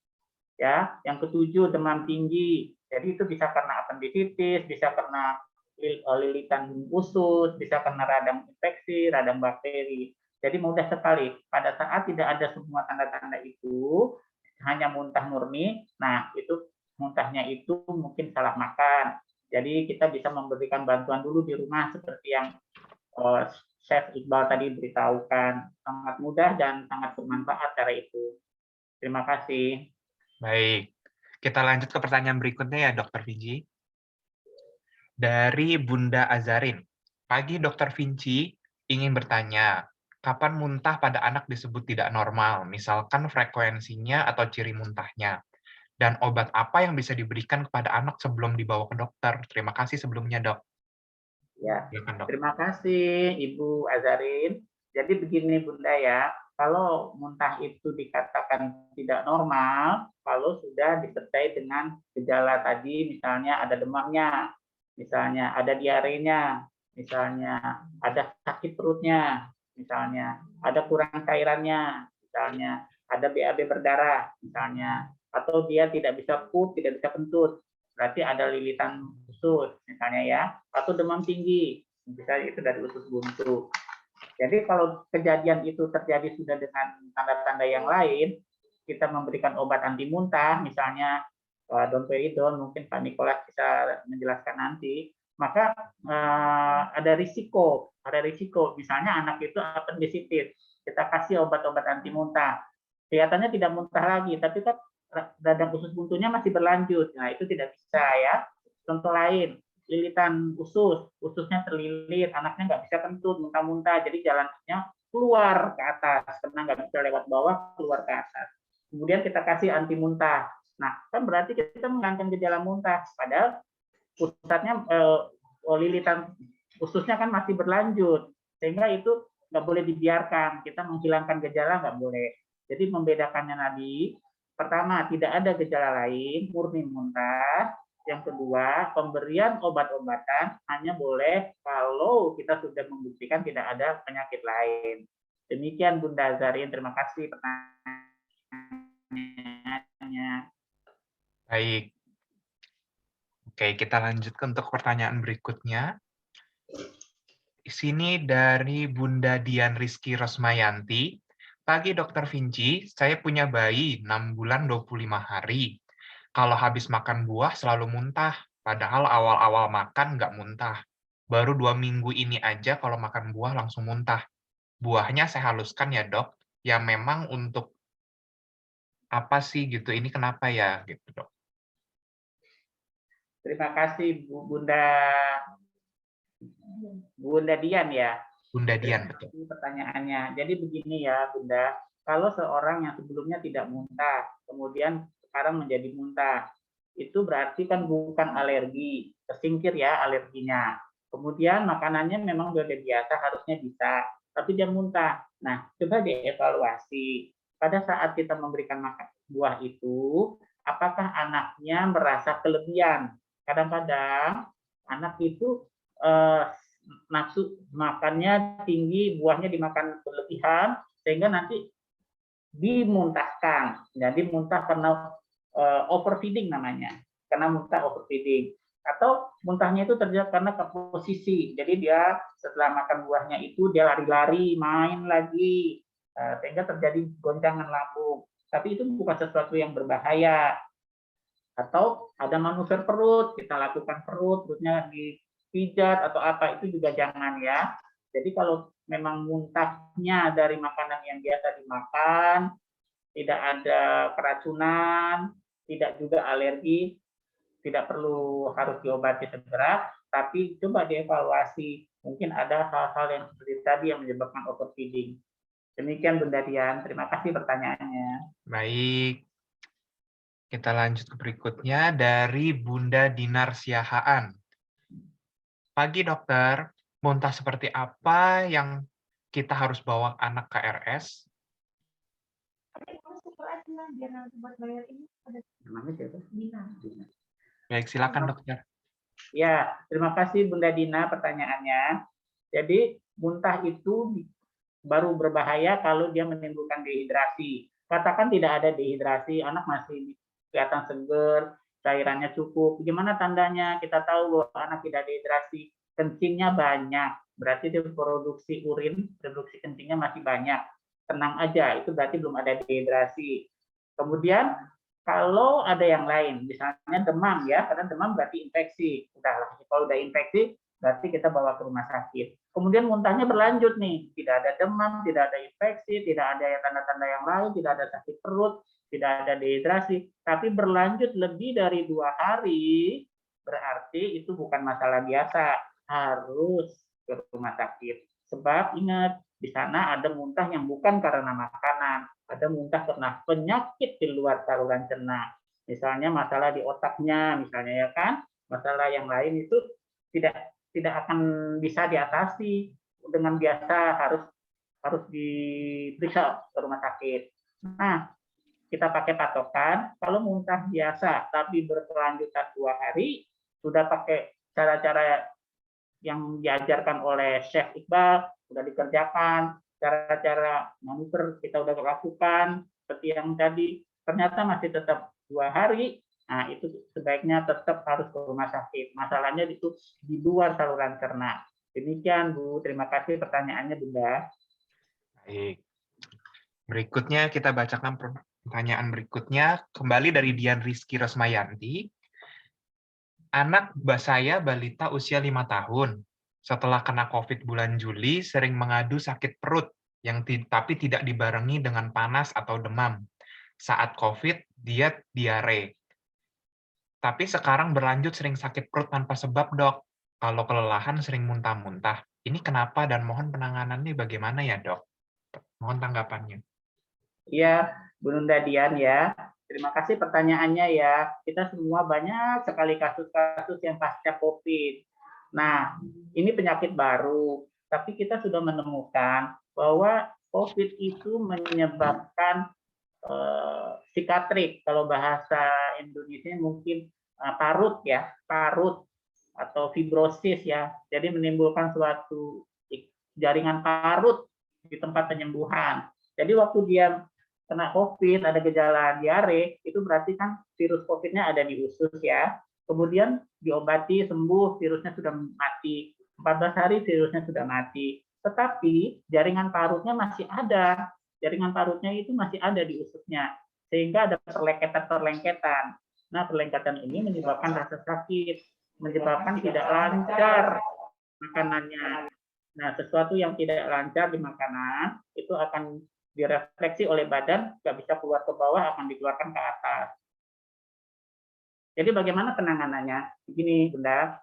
Ya, yang ketujuh, demam tinggi. Jadi itu bisa karena apendisitis, bisa karena lilitan usus, bisa karena radang infeksi, radang bakteri. Jadi mudah sekali. Pada saat tidak ada semua tanda-tanda itu, hanya muntah murni, nah itu muntahnya itu mungkin salah makan. Jadi kita bisa memberikan bantuan dulu di rumah seperti yang Chef Iqbal tadi beritahukan. Sangat mudah dan sangat bermanfaat cara itu. Terima kasih. Baik, kita lanjut ke pertanyaan berikutnya ya, Dr. Vinci. Dari Bunda Azarin. Pagi, Dr. Vinci ingin bertanya, kapan muntah pada anak disebut tidak normal? Misalkan frekuensinya atau ciri muntahnya. Dan obat apa yang bisa diberikan kepada anak sebelum dibawa ke dokter? Terima kasih sebelumnya, Dok. Ya, Silakan, Dok. terima kasih Ibu Azarin. Jadi begini Bunda ya, kalau muntah itu dikatakan tidak normal, kalau sudah disertai dengan gejala tadi, misalnya ada demamnya, misalnya ada diarenya, misalnya ada sakit perutnya, misalnya ada kurang cairannya, misalnya ada BAB berdarah, misalnya, atau dia tidak bisa pup, tidak bisa kentut, berarti ada lilitan usus, misalnya ya, atau demam tinggi, bisa itu dari usus buntu. Jadi kalau kejadian itu terjadi sudah dengan tanda-tanda yang lain, kita memberikan obat anti muntah, misalnya domperidon, mungkin Pak Nikolas bisa menjelaskan nanti, maka ada risiko, misalnya anak itu apendisitis, kita kasih obat-obat anti muntah, kelihatannya tidak muntah lagi, tapi kan radang usus buntunya masih berlanjut, nah itu tidak bisa ya. Contoh lain, lilitan ususnya terlilit, anaknya nggak bisa kentut, muntah-muntah, jadi jalannya keluar ke atas, karena nggak bisa lewat bawah, keluar ke atas. Kemudian kita kasih anti muntah. Nah, kan berarti kita menghilangkan gejala muntah, padahal pusatnya lilitan ususnya kan masih berlanjut, sehingga itu nggak boleh dibiarkan, kita menghilangkan gejala nggak boleh. Jadi membedakannya tadi, pertama tidak ada gejala lain, murni muntah. Yang kedua, pemberian obat-obatan hanya boleh kalau kita sudah membuktikan tidak ada penyakit lain. Demikian Bunda Azarin, terima kasih pertanyaannya. Baik. Oke, kita lanjut untuk pertanyaan berikutnya. Di sini dari Bunda Dian Rizky Rosmayanti. Pagi Dr. Vinci, saya punya bayi 6 bulan 25 hari. Kalau habis makan buah selalu muntah, padahal awal-awal makan nggak muntah. Baru 2 minggu ini aja kalau makan buah langsung muntah. Buahnya saya haluskan ya dok, ya memang untuk apa sih gitu, ini kenapa ya gitu dok. Terima kasih Bunda Dian ya. Bunda Dian, betul. Pertanyaannya. Jadi begini ya Bunda, kalau seorang yang sebelumnya tidak muntah, kemudian sekarang menjadi muntah, itu berarti kan bukan alergi, tersingkir ya alerginya. Kemudian makanannya memang sudah biasa, harusnya bisa, tapi dia muntah. Nah, coba dievaluasi. Pada saat kita memberikan makan buah itu, apakah anaknya merasa kelebihan? Kadang-kadang anak itu nafsu makannya tinggi, buahnya dimakan berlebihan, sehingga nanti dimuntahkan. Jadi muntah karena overfeeding namanya, karena muntah overfeeding. Atau muntahnya itu terjadi karena posisi. Jadi dia setelah makan buahnya itu dia lari-lari, main lagi, sehingga terjadi goncangan lambung. Tapi itu bukan sesuatu yang berbahaya. Atau ada manuver perut, kita lakukan perutnya dipijat atau apa, itu juga jangan ya. Jadi kalau memang muntahnya dari makanan yang biasa dimakan, tidak ada keracunan, tidak juga alergi, tidak perlu harus diobati segera, tapi coba dievaluasi. Mungkin ada hal-hal yang seperti tadi yang menyebabkan overfeeding. Demikian Bunda Dian, terima kasih pertanyaannya. Baik. Kita lanjut ke berikutnya dari Bunda Dinar Siahaan. Pagi dokter, muntah seperti apa yang kita harus bawa anak ke RS? Baik, silakan dokter. Ya, terima kasih Bunda Dina pertanyaannya. Jadi muntah itu baru berbahaya kalau dia menimbulkan dehidrasi. Katakan tidak ada dehidrasi, anak masih kelihatan seger, cairannya cukup. Gimana tandanya? Kita tahu bahwa anak tidak dehidrasi, kencingnya banyak. Berarti dia produksi urin, produksi kencingnya masih banyak. Tenang aja, itu berarti belum ada dehidrasi. Kemudian kalau ada yang lain, misalnya demam ya, karena demam berarti infeksi. Udahlah, kalau udah infeksi, berarti kita bawa ke rumah sakit. Kemudian muntahnya berlanjut nih, tidak ada demam, tidak ada infeksi, tidak ada tanda-tanda yang lain, tidak ada sakit perut, tidak ada dehidrasi, tapi berlanjut lebih dari 2 hari, berarti itu bukan masalah biasa, harus ke rumah sakit. Sebab ingat, di sana ada muntah yang bukan karena makanan, ada muntah karena penyakit di luar saluran cerna. Misalnya masalah di otaknya, misalnya ya kan, masalah yang lain itu tidak akan bisa diatasi dengan biasa, harus diperiksa ke rumah sakit. Nah, kita pakai patokan, kalau muntah biasa tapi berkelanjutan 2 hari, sudah pakai cara-cara yang diajarkan oleh Chef Iqbal, sudah dikerjakan, cara-cara manuver kita sudah lakukan, seperti yang tadi, ternyata masih tetap 2 hari, nah itu sebaiknya tetap harus ke rumah sakit. Masalahnya itu di luar saluran cerna. Demikian Bu, terima kasih pertanyaannya Bunda. Baik. Berikutnya kita bacakan pertanyaan berikutnya, kembali dari Dian Rizky Rosmayanti. Anak saya balita usia 5 tahun. Setelah kena COVID bulan Juli, sering mengadu sakit perut, tapi tidak dibarengi dengan panas atau demam. Saat COVID, dia diare. Tapi sekarang berlanjut sering sakit perut tanpa sebab, Dok. Kalau kelelahan sering muntah-muntah. Ini kenapa dan mohon penanganannya bagaimana ya, Dok? Mohon tanggapannya. Iya, Bunda Dian ya. Terima kasih pertanyaannya ya. Kita semua banyak sekali kasus-kasus yang pasca COVID. Nah, ini penyakit baru, tapi kita sudah menemukan bahwa COVID itu menyebabkan psikatrik. Kalau bahasa Indonesia mungkin parut ya, parut atau fibrosis ya. Jadi menimbulkan suatu jaringan parut di tempat penyembuhan. Jadi waktu dia kena COVID, ada gejala diare, itu berarti kan virus COVID-nya ada di usus ya. Kemudian diobati, sembuh, virusnya sudah mati. 14 hari virusnya sudah mati. Tetapi jaringan parutnya masih ada. Jaringan parutnya itu masih ada di ususnya. Sehingga ada perlengketan-perlengketan. Nah, perlengketan ini menyebabkan rasa sakit, menyebabkan tidak lancar makanannya. Nah, sesuatu yang tidak lancar di makanan, itu akan direfleksi oleh badan, nggak bisa keluar ke bawah, akan dikeluarkan ke atas. Jadi bagaimana penanganannya? Begini, Bunda,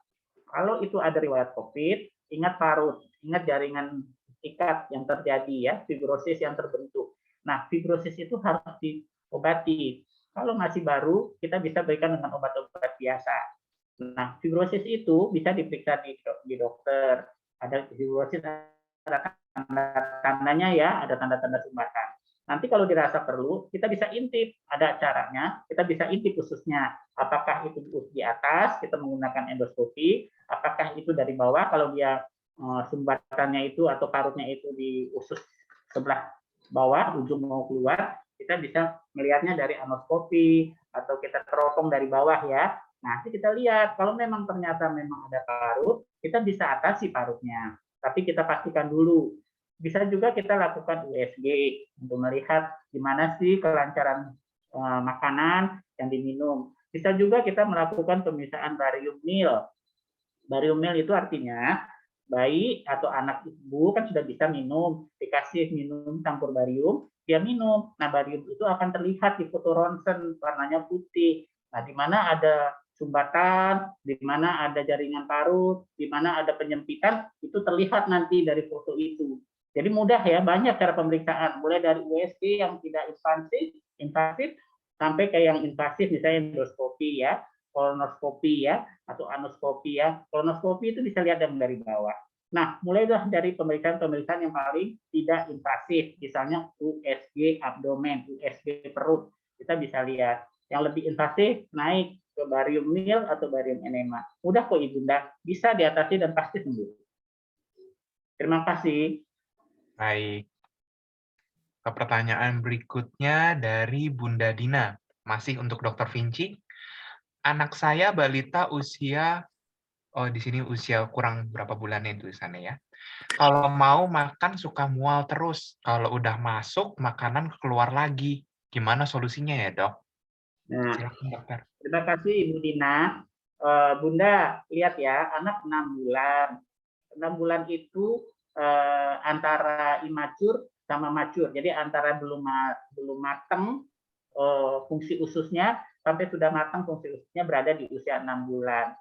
kalau itu ada riwayat COVID, ingat parut, ingat jaringan ikat yang terjadi ya, fibrosis yang terbentuk. Nah, fibrosis itu harus diobati. Kalau masih baru, kita bisa berikan dengan obat-obat biasa. Nah, fibrosis itu bisa diperiksa di dokter. Ada fibrosis, ada tanda-tandanya ya, ada tanda-tanda sumbatan. Nanti kalau dirasa perlu, kita bisa intip. Ada caranya, kita bisa intip ususnya. Apakah itu di atas, kita menggunakan endoskopi. Apakah itu dari bawah, kalau dia sumbatannya itu atau parutnya itu di usus sebelah bawah, ujung mau keluar, kita bisa melihatnya dari anoskopi, atau kita teropong dari bawah ya. Nanti kita lihat, kalau memang ternyata memang ada parut, kita bisa atasi parutnya. Tapi kita pastikan dulu. Bisa juga kita lakukan USG untuk melihat gimana sih kelancaran makanan yang diminum. Bisa juga kita melakukan pemeriksaan barium meal. Barium meal itu artinya bayi atau anak ibu kan sudah bisa minum, dikasih minum campur barium, dia minum. Nah, barium itu akan terlihat di foto ronsen, warnanya putih. Nah, di mana ada sumbatan, di mana ada jaringan parut, di mana ada penyempitan, itu terlihat nanti dari foto itu. Jadi mudah ya, banyak cara pemeriksaan, mulai dari USG yang tidak invasif, sampai ke yang invasif, misalnya endoskopi ya, kolonoskopi ya, atau anoskopi ya. Kolonoskopi itu bisa lihat dari bawah. Nah, mulai dari pemeriksaan-pemeriksaan yang paling tidak invasif, misalnya USG abdomen, USG perut, kita bisa lihat. Yang lebih invasif naik ke barium nil atau barium enema. Mudah kok Ibunda, bisa diatasi dan pasti sembuh. Terima kasih. Baik. Ke pertanyaan berikutnya dari Bunda Dina. Masih untuk Dr. Vinci. Anak saya balita usia, di sini usia kurang berapa bulannya tulisannya ya. Kalau mau makan suka mual terus. Kalau udah masuk, makanan keluar lagi. Gimana solusinya ya, Dok? Nah, Silakan, Dokter. terima kasih Ibu Dina. Bunda, lihat ya, anak 6 bulan. 6 bulan itu antara imatur sama mature. Jadi antara belum matang fungsi ususnya sampai sudah matang fungsi ususnya berada di usia 6 bulan.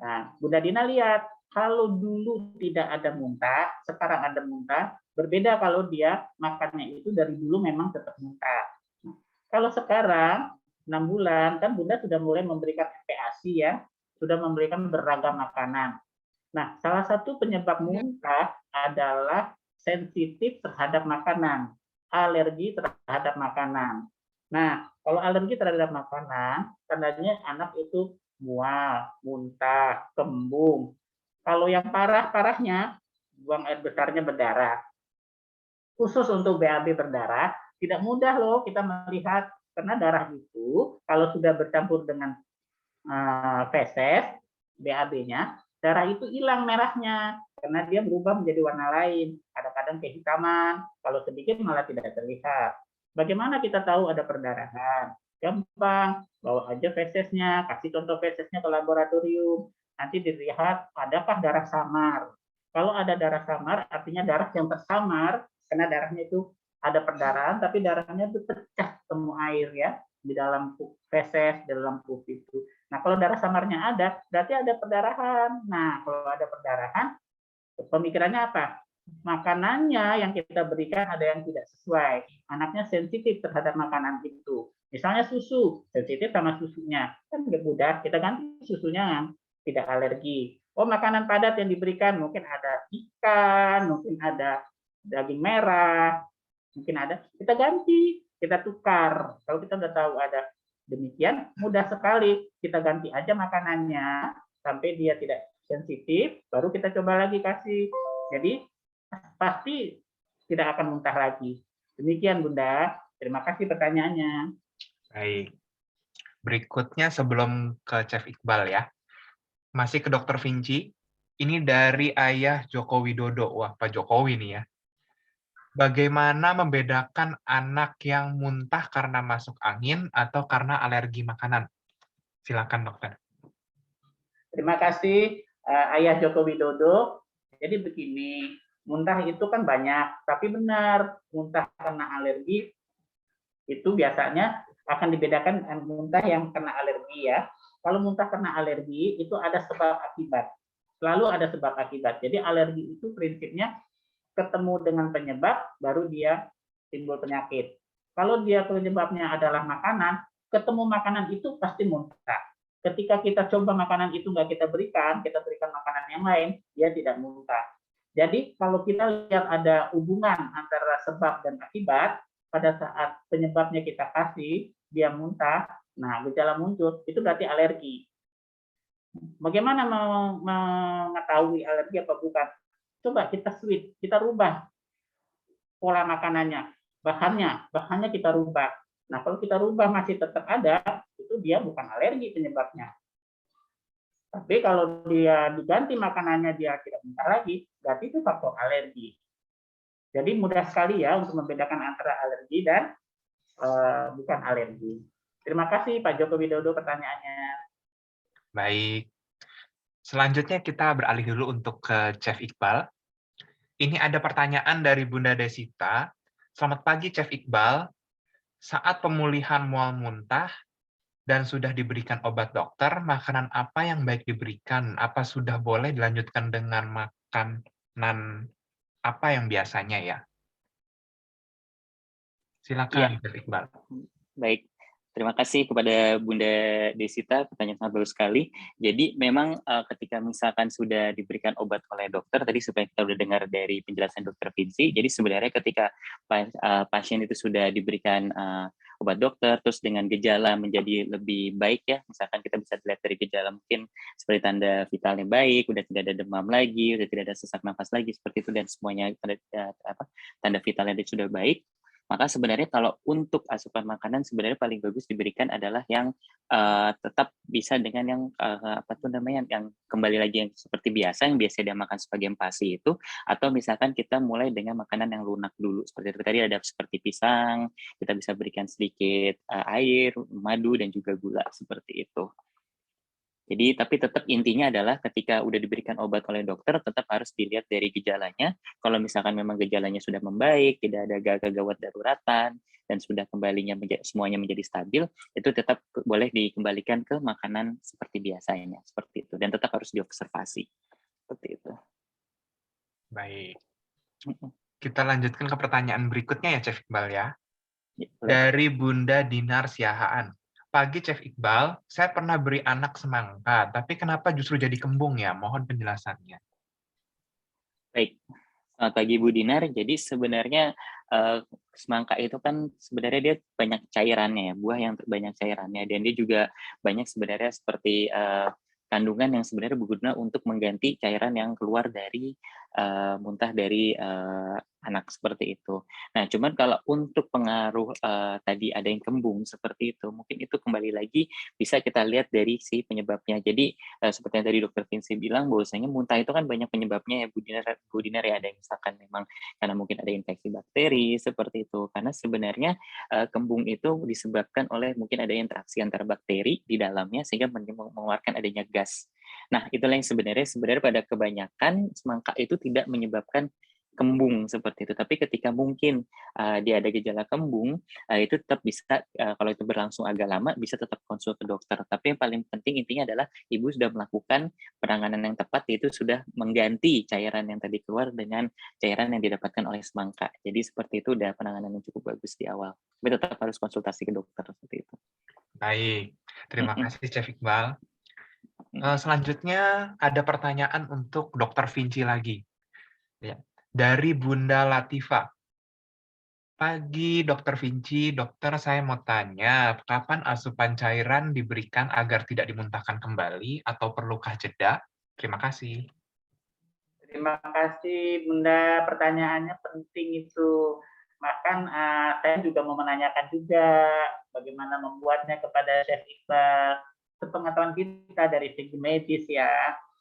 Nah, Bunda Dina lihat, kalau dulu tidak ada muntah, sekarang ada muntah, berbeda kalau dia makannya itu dari dulu memang tetap muntah. Nah, kalau sekarang 6 bulan, kan Bunda sudah mulai memberikan MPASI ya, sudah memberikan beragam makanan. Nah, salah satu penyebab muntah adalah sensitif terhadap makanan, alergi terhadap makanan. Nah, kalau alergi terhadap makanan, tandanya anak itu mual, muntah, kembung. Kalau yang parah-parahnya, buang air besarnya berdarah. Khusus untuk BAB berdarah, tidak mudah loh kita melihat, karena darah itu kalau sudah bercampur dengan feses, BAB-nya, darah itu hilang merahnya, karena dia berubah menjadi warna lain, kadang-kadang kehitaman, kalau sedikit malah tidak terlihat. Bagaimana kita tahu ada perdarahan? Gampang, bawa aja fesesnya, kasih contoh fesesnya ke laboratorium, nanti dilihat adakah darah samar. Kalau ada darah samar, artinya darah yang tersamar, karena darahnya itu ada perdarahan, tapi darahnya itu pecah temu air ya, di dalam feses, di dalam pup itu. Nah, kalau darah samarnya ada, berarti ada perdarahan. Nah, kalau ada perdarahan, pemikirannya apa? Makanannya yang kita berikan ada yang tidak sesuai. Anaknya sensitif terhadap makanan itu. Misalnya susu, sensitif sama susunya. Kan mudah, kita ganti susunya yang tidak alergi. Oh, makanan padat yang diberikan, mungkin ada ikan, mungkin ada daging merah, mungkin ada, kita ganti, kita tukar. Kalau kita sudah tahu ada demikian, mudah sekali, kita ganti aja makanannya sampai dia tidak sensitif, baru kita coba lagi kasih. Jadi pasti tidak akan muntah lagi. Demikian Bunda, terima kasih pertanyaannya. Baik. Berikutnya sebelum ke Chef Iqbal ya. Masih ke Dr. Vinci. Ini dari ayah Joko Widodo. Wah, Pak Jokowi nih ya. Bagaimana membedakan anak yang muntah karena masuk angin atau karena alergi makanan? Silakan, Dokter. Terima kasih Ayah Joko Widodo. Jadi begini, muntah itu kan banyak, tapi benar, muntah karena alergi itu biasanya akan dibedakan dengan muntah yang kena alergi ya. Kalau muntah karena alergi itu ada sebab akibat. Selalu ada sebab akibat. Jadi alergi itu prinsipnya ketemu dengan penyebab, baru dia timbul penyakit. Kalau dia penyebabnya adalah makanan, ketemu makanan itu pasti muntah. Ketika kita coba makanan itu nggak kita berikan makanan yang lain, dia tidak muntah. Jadi kalau kita lihat ada hubungan antara sebab dan akibat, pada saat penyebabnya kita kasih, dia muntah, nah gejala muncul, itu berarti alergi. Bagaimana mengetahui alergi apa bukan? Coba kita switch, kita rubah pola makanannya, bahannya kita rubah. Nah, kalau kita rubah masih tetap ada, itu dia bukan alergi penyebabnya. Tapi kalau dia diganti makanannya dia tidak muntah lagi, berarti itu faktor alergi. Jadi mudah sekali ya untuk membedakan antara alergi dan bukan alergi. Terima kasih Pak Joko Widodo pertanyaannya. Baik. Selanjutnya kita beralih dulu untuk ke Chef Iqbal. Ini ada pertanyaan dari Bunda Desita. Selamat pagi Chef Iqbal. Saat pemulihan mual muntah dan sudah diberikan obat dokter, makanan apa yang baik diberikan? Apa sudah boleh dilanjutkan dengan makanan apa yang biasanya ya? Silakan, Chef Iqbal. Baik, terima kasih kepada Bunda Desita, pertanyaan sangat bagus sekali. Jadi memang ketika misalkan sudah diberikan obat oleh dokter, tadi supaya kita sudah dengar dari penjelasan Dokter Vinci, jadi sebenarnya ketika pasien itu sudah diberikan obat dokter, terus dengan gejala menjadi lebih baik ya, misalkan kita bisa lihat dari gejala mungkin seperti tanda vitalnya baik, udah tidak ada demam lagi, udah tidak ada sesak nafas lagi, seperti itu, dan semuanya tanda vitalnya sudah baik, maka sebenarnya kalau untuk asupan makanan sebenarnya paling bagus diberikan adalah yang tetap bisa dengan yang yang kembali lagi yang seperti biasa, yang biasa dia makan sebagai empasi itu, atau misalkan kita mulai dengan makanan yang lunak dulu, seperti itu tadi ada seperti pisang, kita bisa berikan sedikit air, madu, dan juga gula, seperti itu. Jadi, tapi tetap intinya adalah ketika udah diberikan obat oleh dokter, tetap harus dilihat dari gejalanya. Kalau misalkan memang gejalanya sudah membaik, tidak ada gawat daruratan, dan sudah kembalinya semuanya menjadi stabil, itu tetap boleh dikembalikan ke makanan seperti biasanya, seperti itu. Dan tetap harus diobservasi, seperti itu. Baik. Kita lanjutkan ke pertanyaan berikutnya ya, Chef Iqbal ya. Ya, Dari Bunda Dinar Siahaan. Pagi, Chef Iqbal, saya pernah beri anak semangka, tapi kenapa justru jadi kembung ya? Mohon penjelasannya. Baik, selamat pagi Bu Dinar. Jadi sebenarnya semangka itu kan sebenarnya dia banyak cairannya ya, buah yang banyak cairannya, dan dia juga banyak sebenarnya seperti kandungan yang sebenarnya berguna untuk mengganti cairan yang keluar dari muntah dari anak, seperti itu. Nah, cuman kalau untuk pengaruh tadi ada yang kembung seperti itu, mungkin itu kembali lagi bisa kita lihat dari si penyebabnya. Jadi seperti yang tadi Dokter Vinci bilang, bahwasanya muntah itu kan banyak penyebabnya ya Bu Dinar ya, ada yang misalkan memang karena mungkin ada infeksi bakteri seperti itu. Karena sebenarnya kembung itu disebabkan oleh mungkin ada interaksi antara bakteri di dalamnya sehingga mengeluarkan adanya gas. Nah, itulah yang sebenarnya pada kebanyakan semangka itu tidak menyebabkan kembung seperti itu. Tapi ketika mungkin dia ada gejala kembung, itu tetap bisa, kalau itu berlangsung agak lama, bisa tetap konsul ke dokter. Tapi yang paling penting intinya adalah ibu sudah melakukan penanganan yang tepat, yaitu sudah mengganti cairan yang tadi keluar dengan cairan yang didapatkan oleh semangka. Jadi seperti itu udah penanganan yang cukup bagus di awal. Tapi tetap harus konsultasi ke dokter seperti itu. Baik, terima kasih Chef Iqbal. Selanjutnya ada pertanyaan untuk Dokter Vinci lagi. Ya. Dari Bunda Latifa. Pagi Dokter Vinci, dokter saya mau tanya, kapan asupan cairan diberikan agar tidak dimuntahkan kembali atau perlukah jeda? Terima kasih. Terima kasih Bunda, pertanyaannya penting itu. Bahkan saya juga mau menanyakan juga bagaimana membuatnya kepada Chef Iqbal. Sepengetahuan kita dari segi medis ya.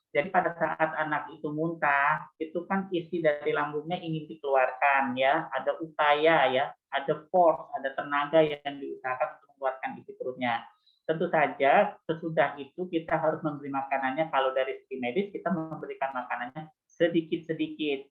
Jadi pada saat anak itu muntah, itu kan isi dari lambungnya ingin dikeluarkan ya, ada upaya ya, ada force, ada tenaga yang diusahakan untuk mengeluarkan isi perutnya. Tentu saja sesudah itu kita harus memberi makanannya, kalau dari segi medis kita memberikan makanannya sedikit-sedikit.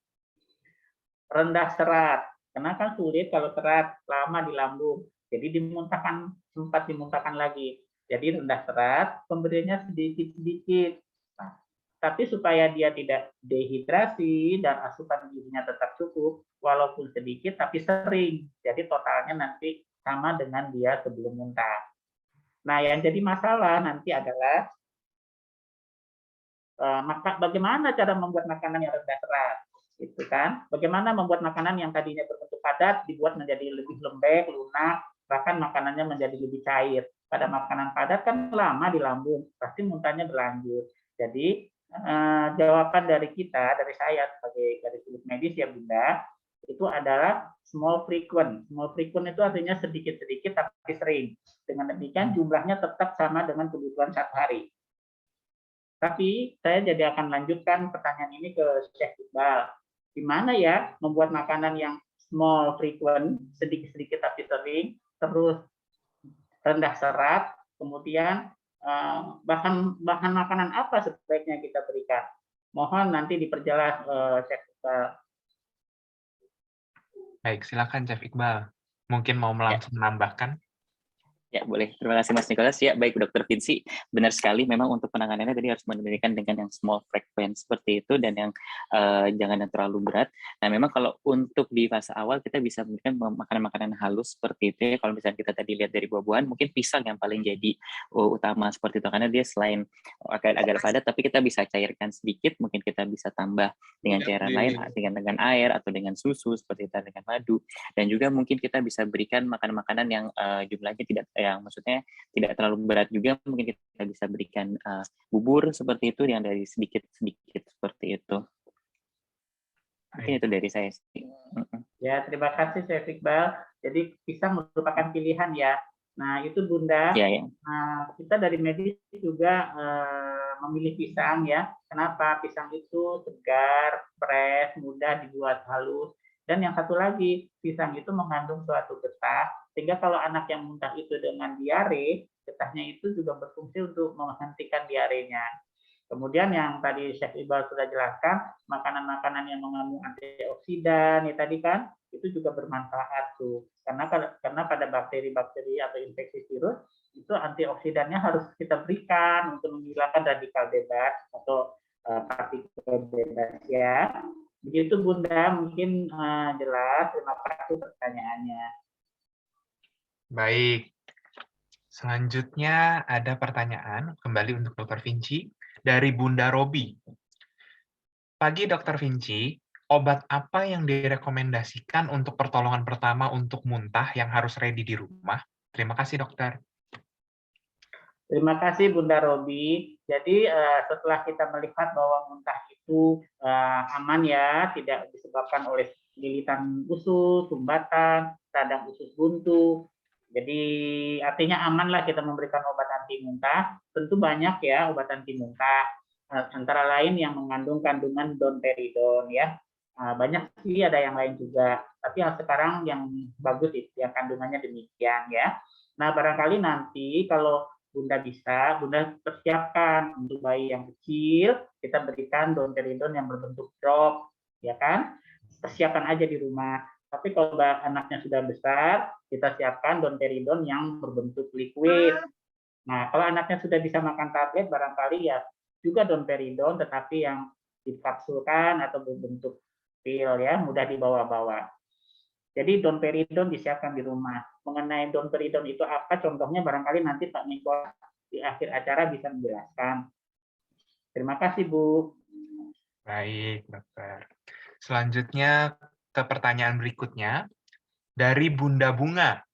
Rendah serat, karena kan sulit kalau serat lama di lambung, jadi dimuntahkan, sempat dimuntahkan lagi. Jadi rendah serat, pemberiannya sedikit-sedikit. Nah, tapi supaya dia tidak dehidrasi dan asupan gizinya tetap cukup, walaupun sedikit tapi sering. Jadi totalnya nanti sama dengan dia sebelum muntah. Nah, yang jadi masalah nanti adalah bagaimana cara membuat makanan yang rendah serat, gitu kan? Bagaimana membuat makanan yang tadinya berbentuk padat dibuat menjadi lebih lembek, lunak, bahkan makanannya menjadi lebih cair. Pada makanan padat kan lama di lambung, pasti muntahnya berlanjut. Jadi jawaban dari kita, dari saya sebagai dari sudut medis ya Bunda, itu adalah small frequent. Small frequent itu artinya sedikit-sedikit tapi sering. Dengan demikian jumlahnya tetap sama dengan kebutuhan satu hari. Tapi saya jadi akan lanjutkan pertanyaan ini ke Chef Iqbal. Gimana ya membuat makanan yang small frequent, sedikit-sedikit tapi sering, terus rendah serat, kemudian bahan makanan apa sebaiknya kita berikan? Mohon nanti diperjelas Chef Iqbal. Baik, silakan Chef Iqbal. Mungkin mau langsung menambahkan? Ya, boleh. Terima kasih Mas Nicholas. Ya, baik Dokter Vinci. Benar sekali, memang untuk penanganannya tadi harus mendirikan dengan yang small frequency seperti itu dan yang jangan yang terlalu berat. Nah, memang kalau untuk di fase awal kita bisa memberikan makanan-makanan halus seperti itu ya. Kalau misalnya kita tadi lihat dari buah-buahan, mungkin pisang yang paling jadi utama seperti itu karena dia selain agak padat, tapi kita bisa cairkan sedikit. Mungkin kita bisa tambah dengan cairan lain, dengan air atau dengan susu seperti itu dengan madu. Dan juga mungkin kita bisa berikan makanan-makanan yang jumlahnya tidak yang maksudnya tidak terlalu berat juga, mungkin kita bisa berikan bubur seperti itu yang dari sedikit-sedikit seperti itu. Mungkin itu dari saya sih. Ya, terima kasih Chef Iqbal. Jadi pisang merupakan pilihan ya. Nah, itu Bunda. Ya, ya. Kita dari medis juga memilih pisang ya. Kenapa? Pisang itu segar, fresh, mudah dibuat halus. Dan yang satu lagi, pisang itu mengandung suatu getah, sehingga kalau anak yang muntah itu dengan diare, getahnya itu juga berfungsi untuk menghentikan diarenya. Kemudian yang tadi Chef Iqbal sudah jelaskan, makanan-makanan yang mengandung antioksidan, ya tadi kan, itu juga bermanfaat tuh. Karena pada bakteri-bakteri atau infeksi virus, itu antioksidannya harus kita berikan untuk menghilangkan radikal bebas atau partikel bebas ya. Begitu Bunda, mungkin jelas. Terima kasih pertanyaannya. Baik. Selanjutnya ada pertanyaan kembali untuk Dr. Vinci dari Bunda Robi. Pagi Dr. Vinci, obat apa yang direkomendasikan untuk pertolongan pertama untuk muntah yang harus ready di rumah? Terima kasih dokter. Terima kasih Bunda Robi. Jadi setelah kita melihat bahwa muntah itu aman ya, tidak disebabkan oleh lilitan usus, sumbatan, radang usus buntu. Jadi artinya aman lah kita memberikan obat anti muntah. Tentu banyak ya obat anti muntah. Antara lain yang mengandung kandungan domperidon ya. Banyak sih ada yang lain juga. Tapi yang sekarang yang bagus itu yang kandungannya demikian ya. Nah barangkali nanti kalau Bunda bisa, Bunda persiapkan untuk bayi yang kecil, kita berikan domperidon yang berbentuk drop, ya kan? Persiapkan aja di rumah. Tapi kalau anaknya sudah besar, kita siapkan domperidon yang berbentuk liquid. Nah, kalau anaknya sudah bisa makan tablet, barangkali ya juga domperidon, tetapi yang dikapsulkan atau berbentuk pil ya, mudah dibawa-bawa. Jadi domperidon disiapkan di rumah. Mengenai domperidon itu apa contohnya barangkali nanti Pak Nicholas di akhir acara bisa menjelaskan. Terima kasih Bu. Baik dokter. Selanjutnya ke pertanyaan berikutnya dari Bunda Bunga.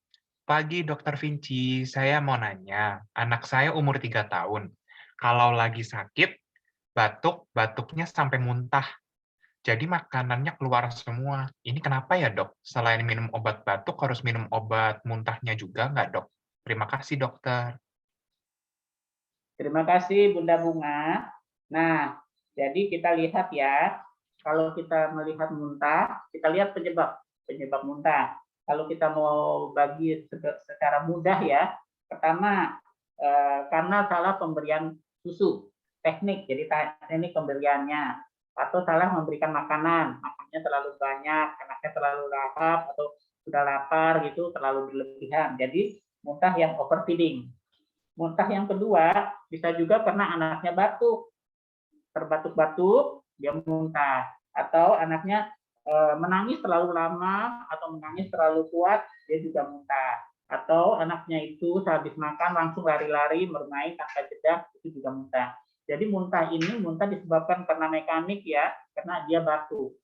Pagi Dokter Vinci, saya mau nanya, anak saya umur 3 tahun. Kalau lagi sakit, batuknya sampai muntah. Jadi makanannya keluar semua. Ini kenapa ya dok? Selain minum obat batuk, harus minum obat muntahnya juga nggak dok? Terima kasih dokter. Terima kasih Bunda Bunga. Nah, jadi kita lihat ya, kalau kita melihat muntah, kita lihat penyebab muntah. Kalau kita mau bagi secara mudah ya, pertama karena salah pemberian susu, teknik, jadi teknik pemberiannya, atau salah memberikan makanan, makannya terlalu banyak, anaknya terlalu lahap atau sudah lapar gitu, terlalu berlebihan. Jadi muntah yang overfeeding. Muntah yang kedua bisa juga karena anaknya batuk, terbatuk-batuk dia muntah, atau anaknya menangis terlalu lama atau menangis terlalu kuat dia juga muntah, atau anaknya itu sehabis makan langsung lari-lari bermain tanpa jeda itu juga muntah. Jadi muntah ini muntah disebabkan karena mekanik ya, karena dia batuk.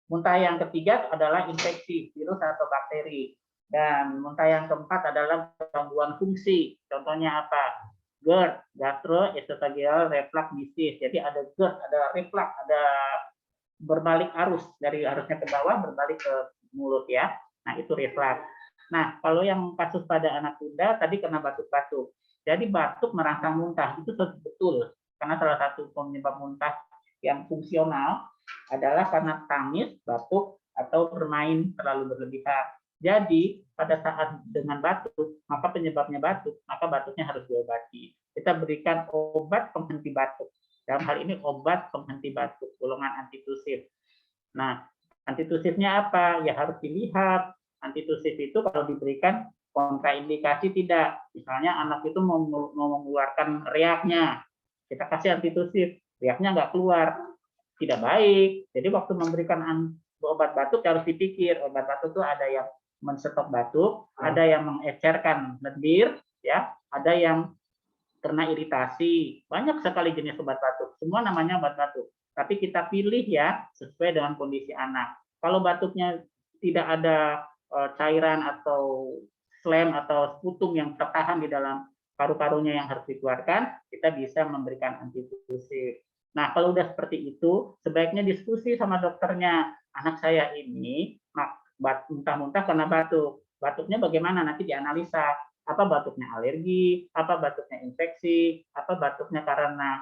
Muntah yang ketiga adalah infeksi virus atau bakteri. Dan muntah yang keempat adalah gangguan fungsi. Contohnya apa? GERD, gastroesophageal reflux disease. Jadi ada GERD, ada reflux, ada berbalik arus dari arusnya ke bawah berbalik ke mulut ya. Nah, itu reflux. Nah, kalau yang kasus pada anak Bunda tadi kena batuk-batuk. Jadi batuk merangsang muntah itu betul. Karena salah satu penyebab muntah yang fungsional adalah karena tangis, batuk, atau bermain terlalu berlebihan. Jadi pada saat dengan batuk, maka penyebabnya batuk, maka batuknya harus diobati. Kita berikan obat penghenti batuk. Dalam hal ini obat penghenti batuk, golongan antitusif. Nah, antitusifnya apa? Ya harus dilihat. Antitusif itu kalau diberikan Kontraindikasi tidak. Misalnya anak itu mau mengeluarkan riaknya, kita kasih antitusif, riaknya nggak keluar, tidak baik. Jadi waktu memberikan obat batuk harus dipikir, obat batuk itu ada yang menstop batuk, ada yang mengecerkan lendir, ya, ada yang karena iritasi. Banyak sekali jenis obat batuk. Semua namanya obat batuk. Tapi kita pilih ya sesuai dengan kondisi anak. Kalau batuknya tidak ada cairan atau phlegm atau sputum yang tertahan di dalam paru-parunya yang harus dikeluarkan, kita bisa memberikan antitusif. Nah, kalau udah seperti itu, sebaiknya diskusi sama dokternya. Anak saya ini muntah-muntah karena batuk. Batuknya bagaimana? Nanti dianalisa. Apa batuknya alergi, apa batuknya infeksi, apa batuknya karena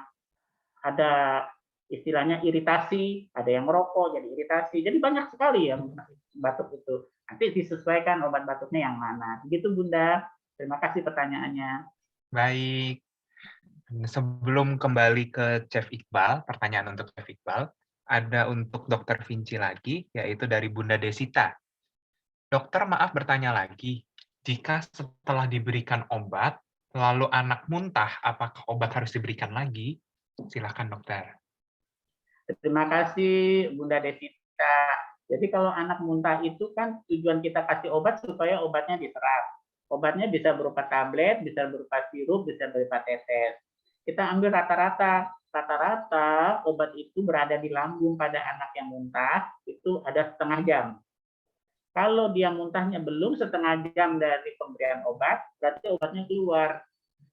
ada istilahnya iritasi, ada yang merokok jadi iritasi. Jadi banyak sekali yang batuk itu. Nanti disesuaikan obat batuknya yang mana. Begitu Bunda. Terima kasih pertanyaannya. Baik. Sebelum kembali ke Chef Iqbal, pertanyaan untuk Chef Iqbal, ada untuk Dr. Vinci lagi, yaitu dari Bunda Desita. Dokter, maaf bertanya lagi, jika setelah diberikan obat, lalu anak muntah, apakah obat harus diberikan lagi? Silakan dokter. Terima kasih Bunda Desita. Jadi kalau anak muntah itu kan tujuan kita kasih obat supaya obatnya diserap. Obatnya bisa berupa tablet, bisa berupa sirup, bisa berupa tetes. Kita ambil rata-rata. Rata-rata obat itu berada di lambung pada anak yang muntah itu ada setengah jam. Kalau dia muntahnya belum setengah jam dari pemberian obat, berarti obatnya keluar.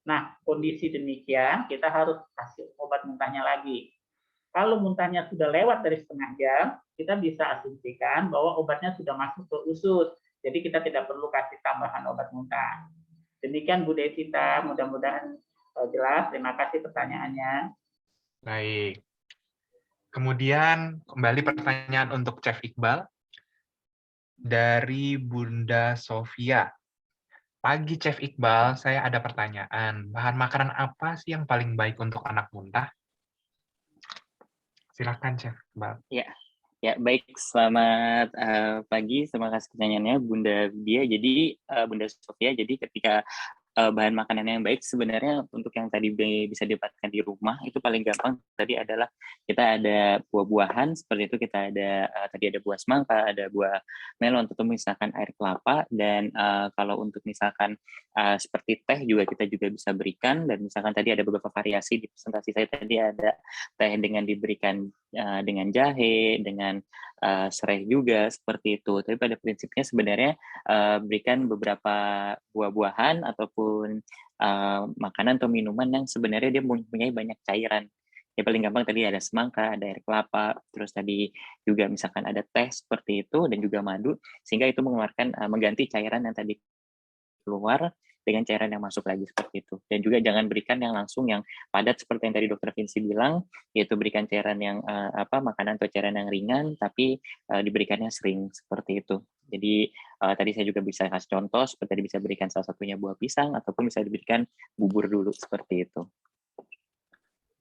Nah, kondisi demikian kita harus kasih obat muntahnya lagi. Kalau muntahnya sudah lewat dari setengah jam, kita bisa asumsikan bahwa obatnya sudah masuk ke usus. Jadi kita tidak perlu kasih tambahan obat muntah. Demikian Bu Desita, mudah-mudahan jelas. Terima kasih pertanyaannya. Baik. Kemudian kembali pertanyaan untuk Chef Iqbal dari Bunda Sofia. Pagi Chef Iqbal, saya ada pertanyaan. Bahan makanan apa sih yang paling baik untuk anak muntah? Silakan Chef Iqbal. Ya, baik. Selamat pagi. Terima kasih pertanyaannya, Bunda Dia. Jadi, Bunda Sofia, jadi ketika bahan makanan yang baik sebenarnya untuk yang tadi bisa didapatkan di rumah itu paling gampang tadi adalah kita ada buah-buahan seperti itu, kita ada tadi ada buah semangka, ada buah melon atau misalkan air kelapa, dan kalau untuk misalkan seperti teh juga kita juga bisa berikan, dan misalkan tadi ada beberapa variasi di presentasi saya tadi ada teh dengan diberikan dengan jahe, dengan serai juga seperti itu. Tapi pada prinsipnya sebenarnya berikan beberapa buah-buahan ataupun makanan atau minuman yang sebenarnya dia mempunyai banyak cairan. Ya paling gampang tadi ada semangka, ada air kelapa, terus tadi juga misalkan ada teh seperti itu dan juga madu, sehingga itu mengeluarkan mengganti cairan yang tadi keluar dengan cairan yang masuk lagi seperti itu. Dan juga jangan berikan yang langsung yang padat seperti yang tadi Dokter Vinci bilang, yaitu berikan cairan yang makanan atau cairan yang ringan, tapi diberikannya sering seperti itu. Jadi tadi saya juga bisa kasih contoh seperti tadi bisa berikan salah satunya buah pisang ataupun bisa diberikan bubur dulu seperti itu.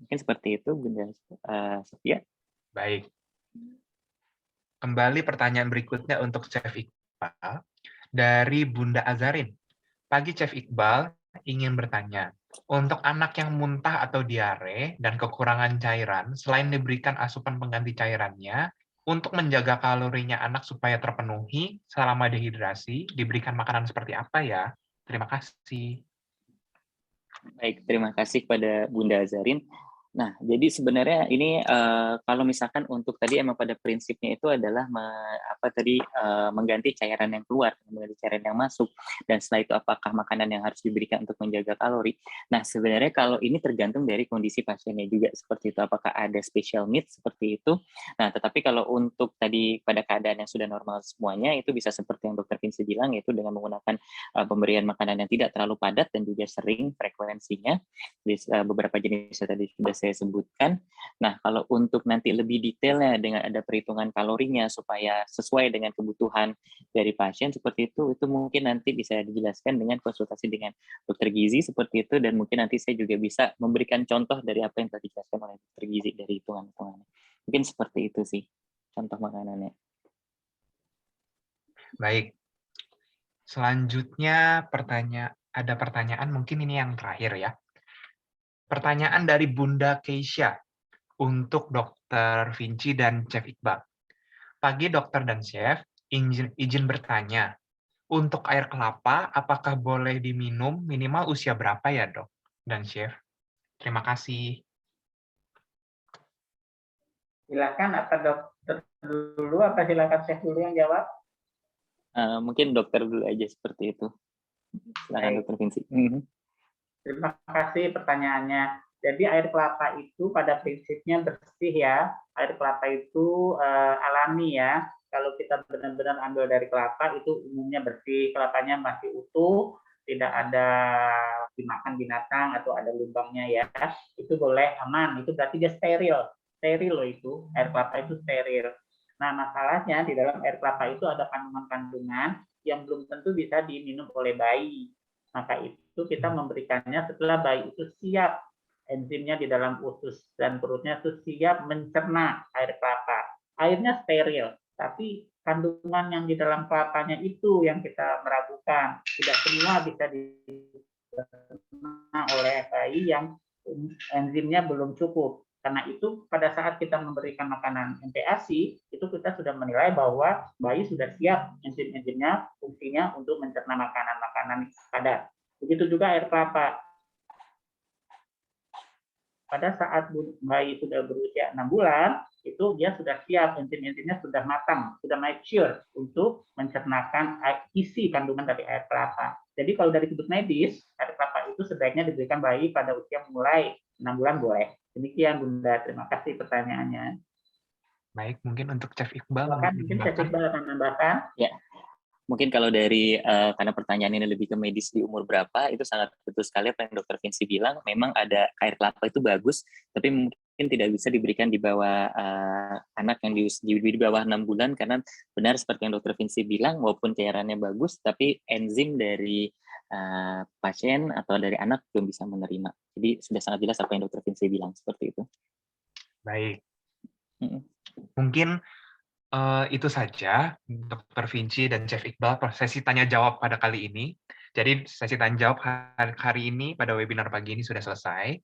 Mungkin seperti itu Bunda Sofia. Baik. Kembali pertanyaan berikutnya untuk Chef Iqbal dari Bunda Azarin. Pagi Chef Iqbal, ingin bertanya, untuk anak yang muntah atau diare dan kekurangan cairan, selain diberikan asupan pengganti cairannya, untuk menjaga kalorinya anak supaya terpenuhi selama dehidrasi, diberikan makanan seperti apa ya? Terima kasih. Baik, terima kasih kepada Bunda Azarin. Nah, jadi sebenarnya ini kalau misalkan untuk tadi emang pada prinsipnya itu adalah mengganti cairan yang keluar, mengganti cairan yang masuk, dan setelah itu apakah makanan yang harus diberikan untuk menjaga kalori. Nah, sebenarnya kalau ini tergantung dari kondisi pasiennya juga seperti itu, apakah ada special needs seperti itu. Nah, tetapi kalau untuk tadi pada keadaan yang sudah normal semuanya, itu bisa seperti yang Dokter Vinci bilang, yaitu dengan menggunakan pemberian makanan yang tidak terlalu padat dan juga sering frekuensinya. Di beberapa jenis tadi sudah saya sebutkan. Nah, kalau untuk nanti lebih detailnya dengan ada perhitungan kalorinya supaya sesuai dengan kebutuhan dari pasien seperti itu mungkin nanti bisa dijelaskan dengan konsultasi dengan dokter gizi seperti itu, dan mungkin nanti saya juga bisa memberikan contoh dari apa yang tadi dijelaskan oleh dokter gizi dari hitungan-hitungannya. Mungkin seperti itu sih contoh makanannya. Baik. Selanjutnya ada pertanyaan, mungkin ini yang terakhir ya. Pertanyaan dari Bunda Keisha untuk Dr. Vinci dan Chef Iqbal. Pagi dokter dan chef, izin bertanya, untuk air kelapa apakah boleh diminum minimal usia berapa ya dok dan chef? Terima kasih. Silakan, apa dokter dulu, apa silakan chef dulu yang jawab? Mungkin dokter dulu aja seperti itu. Silakan Baik. Dokter Vinci. Terima kasih pertanyaannya. Jadi air kelapa itu pada prinsipnya bersih ya. Air kelapa itu alami ya. Kalau kita benar-benar ambil dari kelapa itu umumnya bersih, kelapanya masih utuh, tidak ada dimakan binatang atau ada lubangnya ya. Itu boleh aman, itu berarti dia steril. Steril loh itu, air kelapa itu steril. Nah, masalahnya di dalam air kelapa itu ada kandungan-kandungan yang belum tentu bisa diminum oleh bayi. Maka itu kita memberikannya setelah bayi itu siap, enzimnya di dalam usus dan perutnya itu siap mencerna air kelapa. Airnya steril, tapi kandungan yang di dalam kelapanya itu yang kita meragukan. Tidak semua bisa dicerna oleh bayi yang enzimnya belum cukup. Karena itu pada saat kita memberikan makanan MPASI, itu kita sudah menilai bahwa bayi sudah siap enzim-enzimnya, fungsinya untuk mencerna makanan-makanan padat. Begitu juga air kelapa. Pada saat bayi sudah berusia 6 bulan, itu dia sudah siap, enzim-enzimnya sudah matang, sudah mature untuk mencernakan isi kandungan dari air kelapa. Jadi kalau dari sudut medis, air kelapa itu sebaiknya diberikan bayi pada usia mulai 6 bulan boleh. Demikian Bunda, terima kasih pertanyaannya. Baik, mungkin untuk Chef Iqbal. Mungkin Chef Iqbal akan menambahkan. Ya, mungkin kalau dari karena pertanyaan ini lebih ke medis di umur berapa, itu sangat betul sekali apa yang Dokter Vinci bilang. Memang ada air kelapa itu bagus, tapi mungkin tidak bisa diberikan di bawah anak yang di bawah 6 bulan, karena benar seperti yang Dokter Vinci bilang, walaupun cairannya bagus, tapi enzim dari pasien atau dari anak belum bisa menerima. Jadi sudah sangat jelas apa yang Dokter Vinci bilang seperti itu. Baik. Mungkin itu saja Dr. Vinci dan Chef Iqbal sesi tanya jawab pada kali ini. Jadi sesi tanya jawab hari ini pada webinar pagi ini sudah selesai.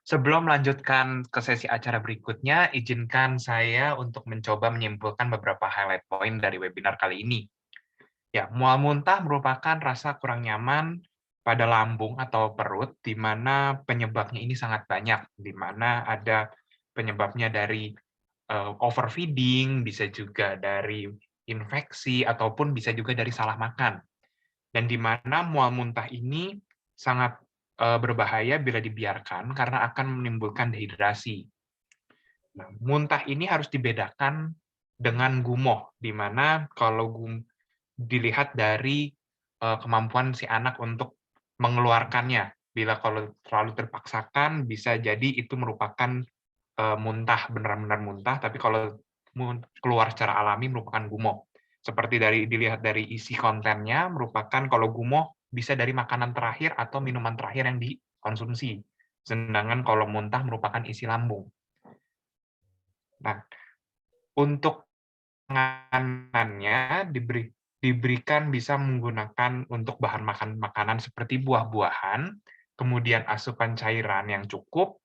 Sebelum melanjutkan ke sesi acara berikutnya, izinkan saya untuk mencoba menyimpulkan beberapa highlight point dari webinar kali ini. Ya, mual muntah merupakan rasa kurang nyaman pada lambung atau perut, di mana penyebabnya ini sangat banyak, di mana ada penyebabnya dari overfeeding, bisa juga dari infeksi, ataupun bisa juga dari salah makan. Dan di mana mual muntah ini sangat berbahaya bila dibiarkan karena akan menimbulkan dehidrasi. Nah, muntah ini harus dibedakan dengan gumoh, di mana kalau dilihat dari kemampuan si anak untuk mengeluarkannya. Bila kalau terlalu terpaksakan, bisa jadi itu merupakan muntah, benar-benar muntah, tapi kalau keluar secara alami merupakan gumoh. Seperti dilihat dari isi kontennya, merupakan kalau gumoh bisa dari makanan terakhir atau minuman terakhir yang dikonsumsi. Sedangkan kalau muntah merupakan isi lambung. Nah, untuk penanganannya diberikan bisa menggunakan untuk bahan makanan seperti buah-buahan, kemudian asupan cairan yang cukup,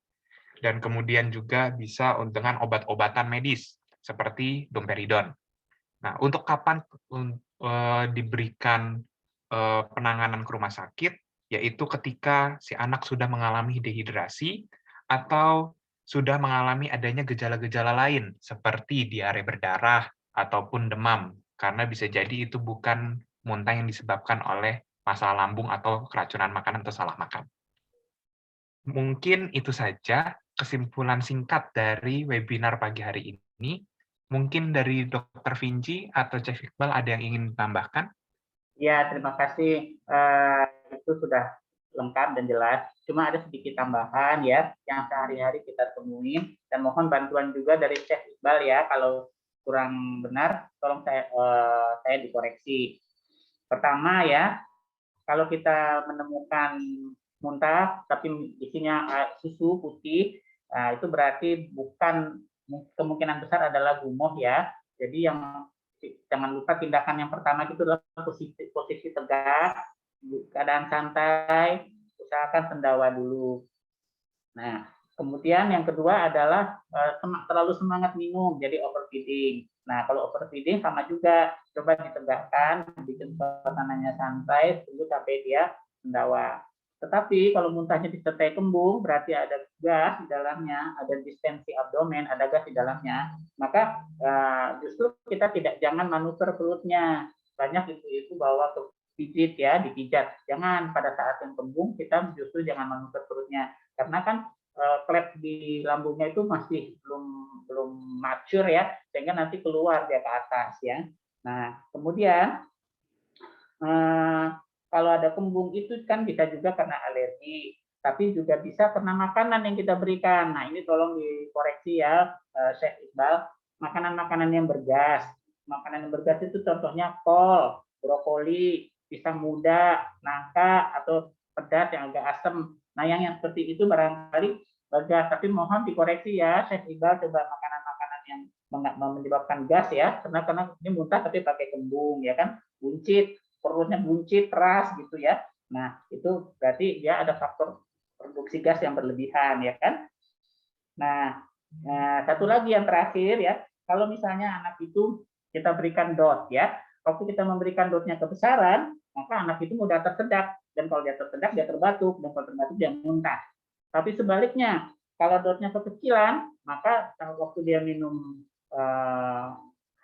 dan kemudian juga bisa dengan obat-obatan medis seperti domperidon. Nah, untuk kapan diberikan penanganan ke rumah sakit, yaitu ketika si anak sudah mengalami dehidrasi atau sudah mengalami adanya gejala-gejala lain seperti diare berdarah ataupun demam, karena bisa jadi itu bukan muntah yang disebabkan oleh masalah lambung atau keracunan makanan atau salah makan. Mungkin itu saja kesimpulan singkat dari webinar pagi hari ini. Mungkin dari Dr. Vinci atau Chef Iqbal ada yang ingin ditambahkan? Ya, terima kasih. Itu sudah lengkap dan jelas. Cuma ada sedikit tambahan ya, yang sehari-hari kita temuin. Dan mohon bantuan juga dari Chef Iqbal ya, kalau kurang benar, tolong saya dikoreksi. Pertama ya, kalau kita menemukan muntah, tapi isinya susu putih, itu berarti bukan, kemungkinan besar adalah gumoh ya. Jadi yang jangan lupa tindakan yang pertama itu adalah posisi tegak, keadaan santai, usahakan sendawa dulu. Nah, kemudian yang kedua adalah terlalu semangat minum, jadi overfeeding. Nah, kalau overfeeding sama juga, coba ditegakkan, bikin suasananya santai, tunggu sampai dia sendawa. Tetapi kalau muntahnya disertai kembung, berarti ada gas di dalamnya, ada distensi abdomen, ada gas di dalamnya. Maka justru kita jangan manuver perutnya. Banyak itu bawa ke pijit ya, dipijat. Jangan pada saat yang kembung kita justru jangan manuver perutnya, karena kan klep di lambungnya itu masih belum mature ya, sehingga nanti keluar dia ke atas ya. Nah, kemudian kalau ada kembung itu kan bisa juga karena alergi, tapi juga bisa karena makanan yang kita berikan. Nah, ini tolong dikoreksi ya, Chef Iqbal. Makanan-makanan yang bergas. Makanan yang bergas itu contohnya kol, brokoli, pisang muda, nangka, atau pedas yang agak asam. Nah, yang seperti itu barangkali bergas, tapi mohon dikoreksi ya, Chef Iqbal, coba makanan-makanan yang menyebabkan gas ya, karena ini muntah tapi pakai kembung ya kan, buncit, perutnya buncit, keras gitu ya. Nah, itu berarti dia ada faktor produksi gas yang berlebihan ya kan. Nah, satu lagi yang terakhir ya, kalau misalnya anak itu kita berikan dot ya, waktu kita memberikan dotnya kebesaran, maka anak itu mudah tersedak, dan kalau dia tersedak dia terbatuk, dan kalau terbatuk dia muntah. Tapi sebaliknya, kalau dotnya kekecilan, maka waktu dia minum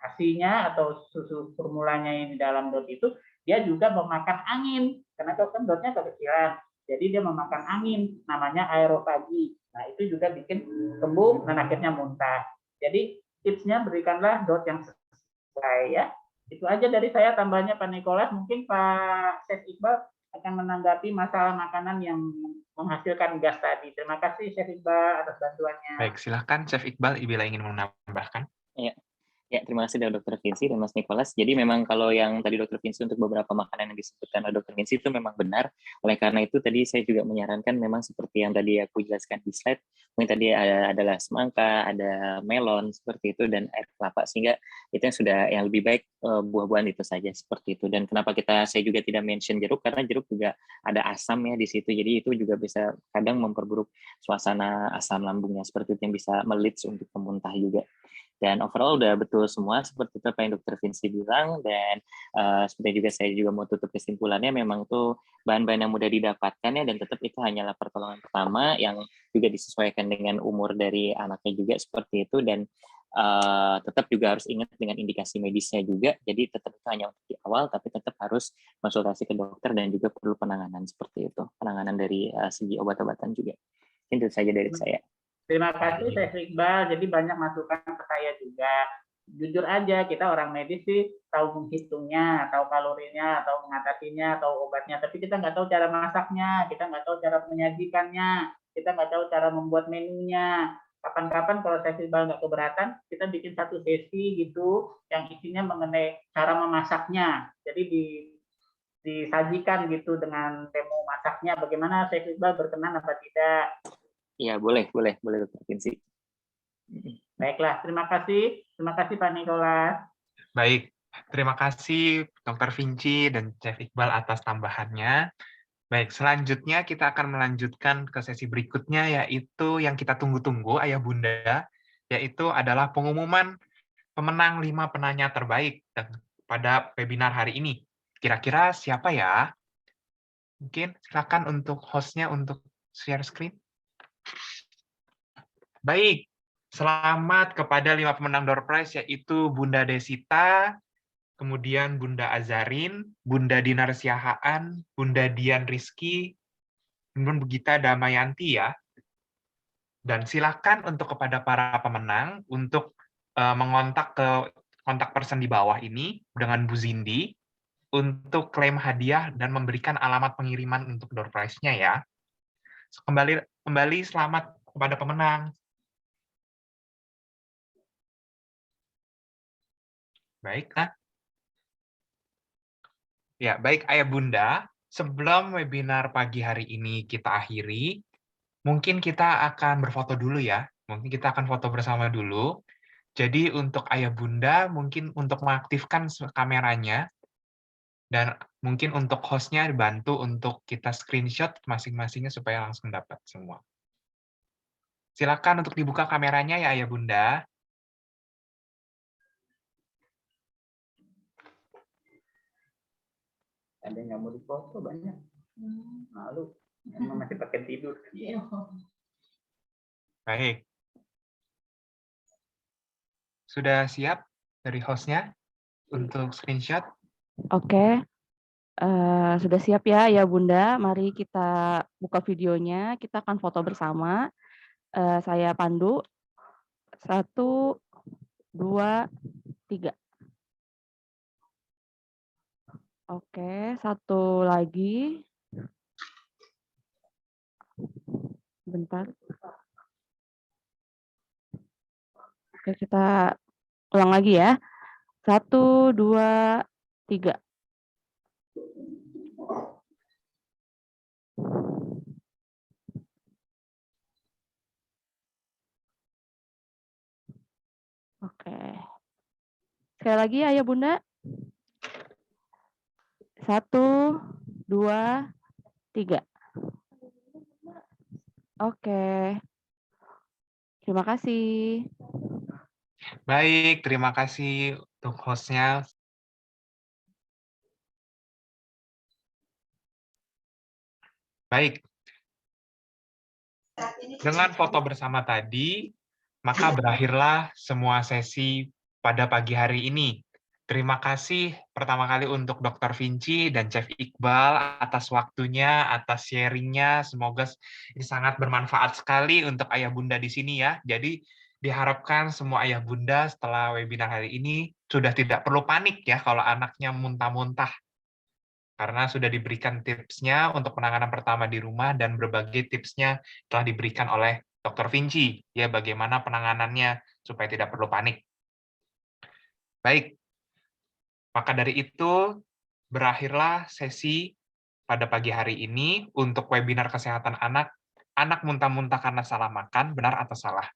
asinya atau susu formulanya yang di dalam dot itu, dia juga memakan angin, karena kan dotnya kekecilan. Jadi dia memakan angin, namanya aerofagi. Nah, itu juga bikin kembung dan akhirnya muntah. Jadi tipsnya berikanlah dot yang sesuai ya. Itu aja dari saya, tambahnya Pak Nicholas. Mungkin Pak Chef Iqbal akan menanggapi masalah makanan yang menghasilkan gas tadi. Terima kasih Chef Iqbal atas bantuannya. Baik, silahkan Chef Iqbal bila ingin menambahkan. Ya, terima kasih Dr. Vinci dan Mas Nicholas. Jadi memang kalau yang tadi Dr. Vinci untuk beberapa makanan yang disebutkan oleh Dr. Vinci itu memang benar. Oleh karena itu tadi saya juga menyarankan memang seperti yang tadi aku jelaskan di slide, mungkin tadi adalah semangka, ada melon seperti itu, dan air kelapa, sehingga itu yang sudah yang lebih baik buah-buahan itu saja seperti itu. Dan kenapa saya juga tidak mention jeruk, karena jeruk juga ada asam ya di situ. Jadi itu juga bisa kadang memperburuk suasana asam lambungnya seperti itu, yang bisa meleads untuk memuntah juga. Dan overall udah betul semua seperti itu apa yang Dr. Vinci bilang, dan seperti juga saya juga mau tutup kesimpulannya, memang tuh bahan-bahan yang mudah didapatkan ya, dan tetap itu hanyalah pertolongan pertama yang juga disesuaikan dengan umur dari anaknya juga seperti itu, dan tetap juga harus ingat dengan indikasi medisnya juga. Jadi tetap itu hanya untuk di awal, tapi tetap harus konsultasi ke dokter dan juga perlu penanganan seperti itu, penanganan dari segi obat-obatan juga. Itu saja dari saya. Terima kasih Chef Iqbal. Jadi banyak masukan ke saya juga. Jujur aja, kita orang medis sih tahu menghitungnya, tahu kalorinya, tahu mengatasinya, tahu obatnya. Tapi kita nggak tahu cara masaknya, kita nggak tahu cara menyajikannya, kita nggak tahu cara membuat menunya. Kapan-kapan kalau Chef Iqbal nggak keberatan, kita bikin satu sesi gitu yang isinya mengenai cara memasaknya. Jadi disajikan gitu dengan demo masaknya. Bagaimana Chef Iqbal, berkenan apa tidak? Iya, boleh Dr. Vinci. Baiklah, terima kasih Pak Nicholas. Baik, terima kasih Dr. Vinci dan Chef Iqbal atas tambahannya. Baik, selanjutnya kita akan melanjutkan ke sesi berikutnya, yaitu yang kita tunggu-tunggu, Ayah Bunda, yaitu adalah pengumuman pemenang 5 penanya terbaik pada webinar hari ini. Kira-kira siapa ya? Mungkin silakan untuk host-nya untuk share screen. Baik, selamat kepada 5 pemenang door prize, yaitu Bunda Desita, kemudian Bunda Azarin, Bunda Dinar Siahaan, Bunda Dian Rizky, dan Bugita Damayanti ya. Dan silakan untuk kepada para pemenang untuk mengontak ke kontak person di bawah ini dengan Bu Zindi untuk klaim hadiah dan memberikan alamat pengiriman untuk door prize-nya ya. Kembali selamat kepada pemenang. Baik, ya, baik Ayah Bunda, sebelum webinar pagi hari ini kita akhiri, mungkin kita akan berfoto dulu ya. Mungkin kita akan foto bersama dulu. Jadi untuk ayah bunda mungkin untuk mengaktifkan kameranya, dan mungkin untuk host-nya dibantu untuk kita screenshot masing-masingnya supaya langsung dapat semua. Silakan untuk dibuka kameranya ya ayah bunda. Ada yang nggak mau dipoto banyak. Malu. Emang masih pakai tidur. Baik. Sudah siap dari host-nya untuk screenshot? Oke, sudah siap ya, ya Bunda. Mari kita buka videonya. Kita akan foto bersama. Saya pandu. 1, 2, 3. Oke, satu lagi. Bentar. Oke, kita ulang lagi ya. 1, 2, 3. Oke. Sekali lagi ya, ya Bunda. 1, 2, 3. Oke. Terima kasih. Baik, terima kasih untuk host-nya. Baik. Dengan foto bersama tadi, maka berakhirlah semua sesi pada pagi hari ini. Terima kasih pertama kali untuk Dr. Vinci dan Chef Iqbal atas waktunya, atas sharing-nya. Semoga ini sangat bermanfaat sekali untuk ayah bunda di sini ya. Jadi diharapkan semua ayah bunda setelah webinar hari ini sudah tidak perlu panik ya kalau anaknya muntah-muntah. Karena sudah diberikan tipsnya untuk penanganan pertama di rumah dan berbagai tipsnya telah diberikan oleh Dr. Vinci, ya bagaimana penanganannya supaya tidak perlu panik. Baik, maka dari itu berakhirlah sesi pada pagi hari ini untuk webinar kesehatan anak muntah-muntah karena salah makan, benar atau salah.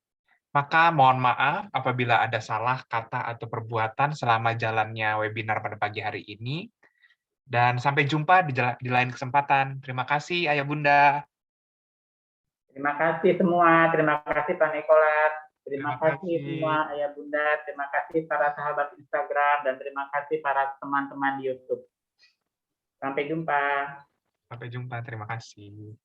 Maka mohon maaf apabila ada salah kata atau perbuatan selama jalannya webinar pada pagi hari ini. Dan sampai jumpa di lain kesempatan. Terima kasih, Ayah Bunda. Terima kasih semua. Terima kasih Pak Nikolas. Terima Terima kasih kasih. semua Ayah Bunda. Terima kasih para sahabat Instagram. Dan terima kasih para teman-teman di YouTube. Sampai jumpa. Sampai jumpa. Terima kasih.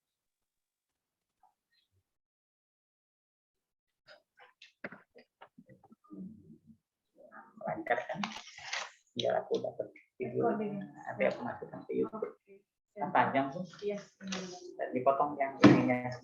Lancar kan? Ya, aku dapat video. Nanti aku masukkan ke YouTube. Kan panjang tuh. Dipotong yang ininya.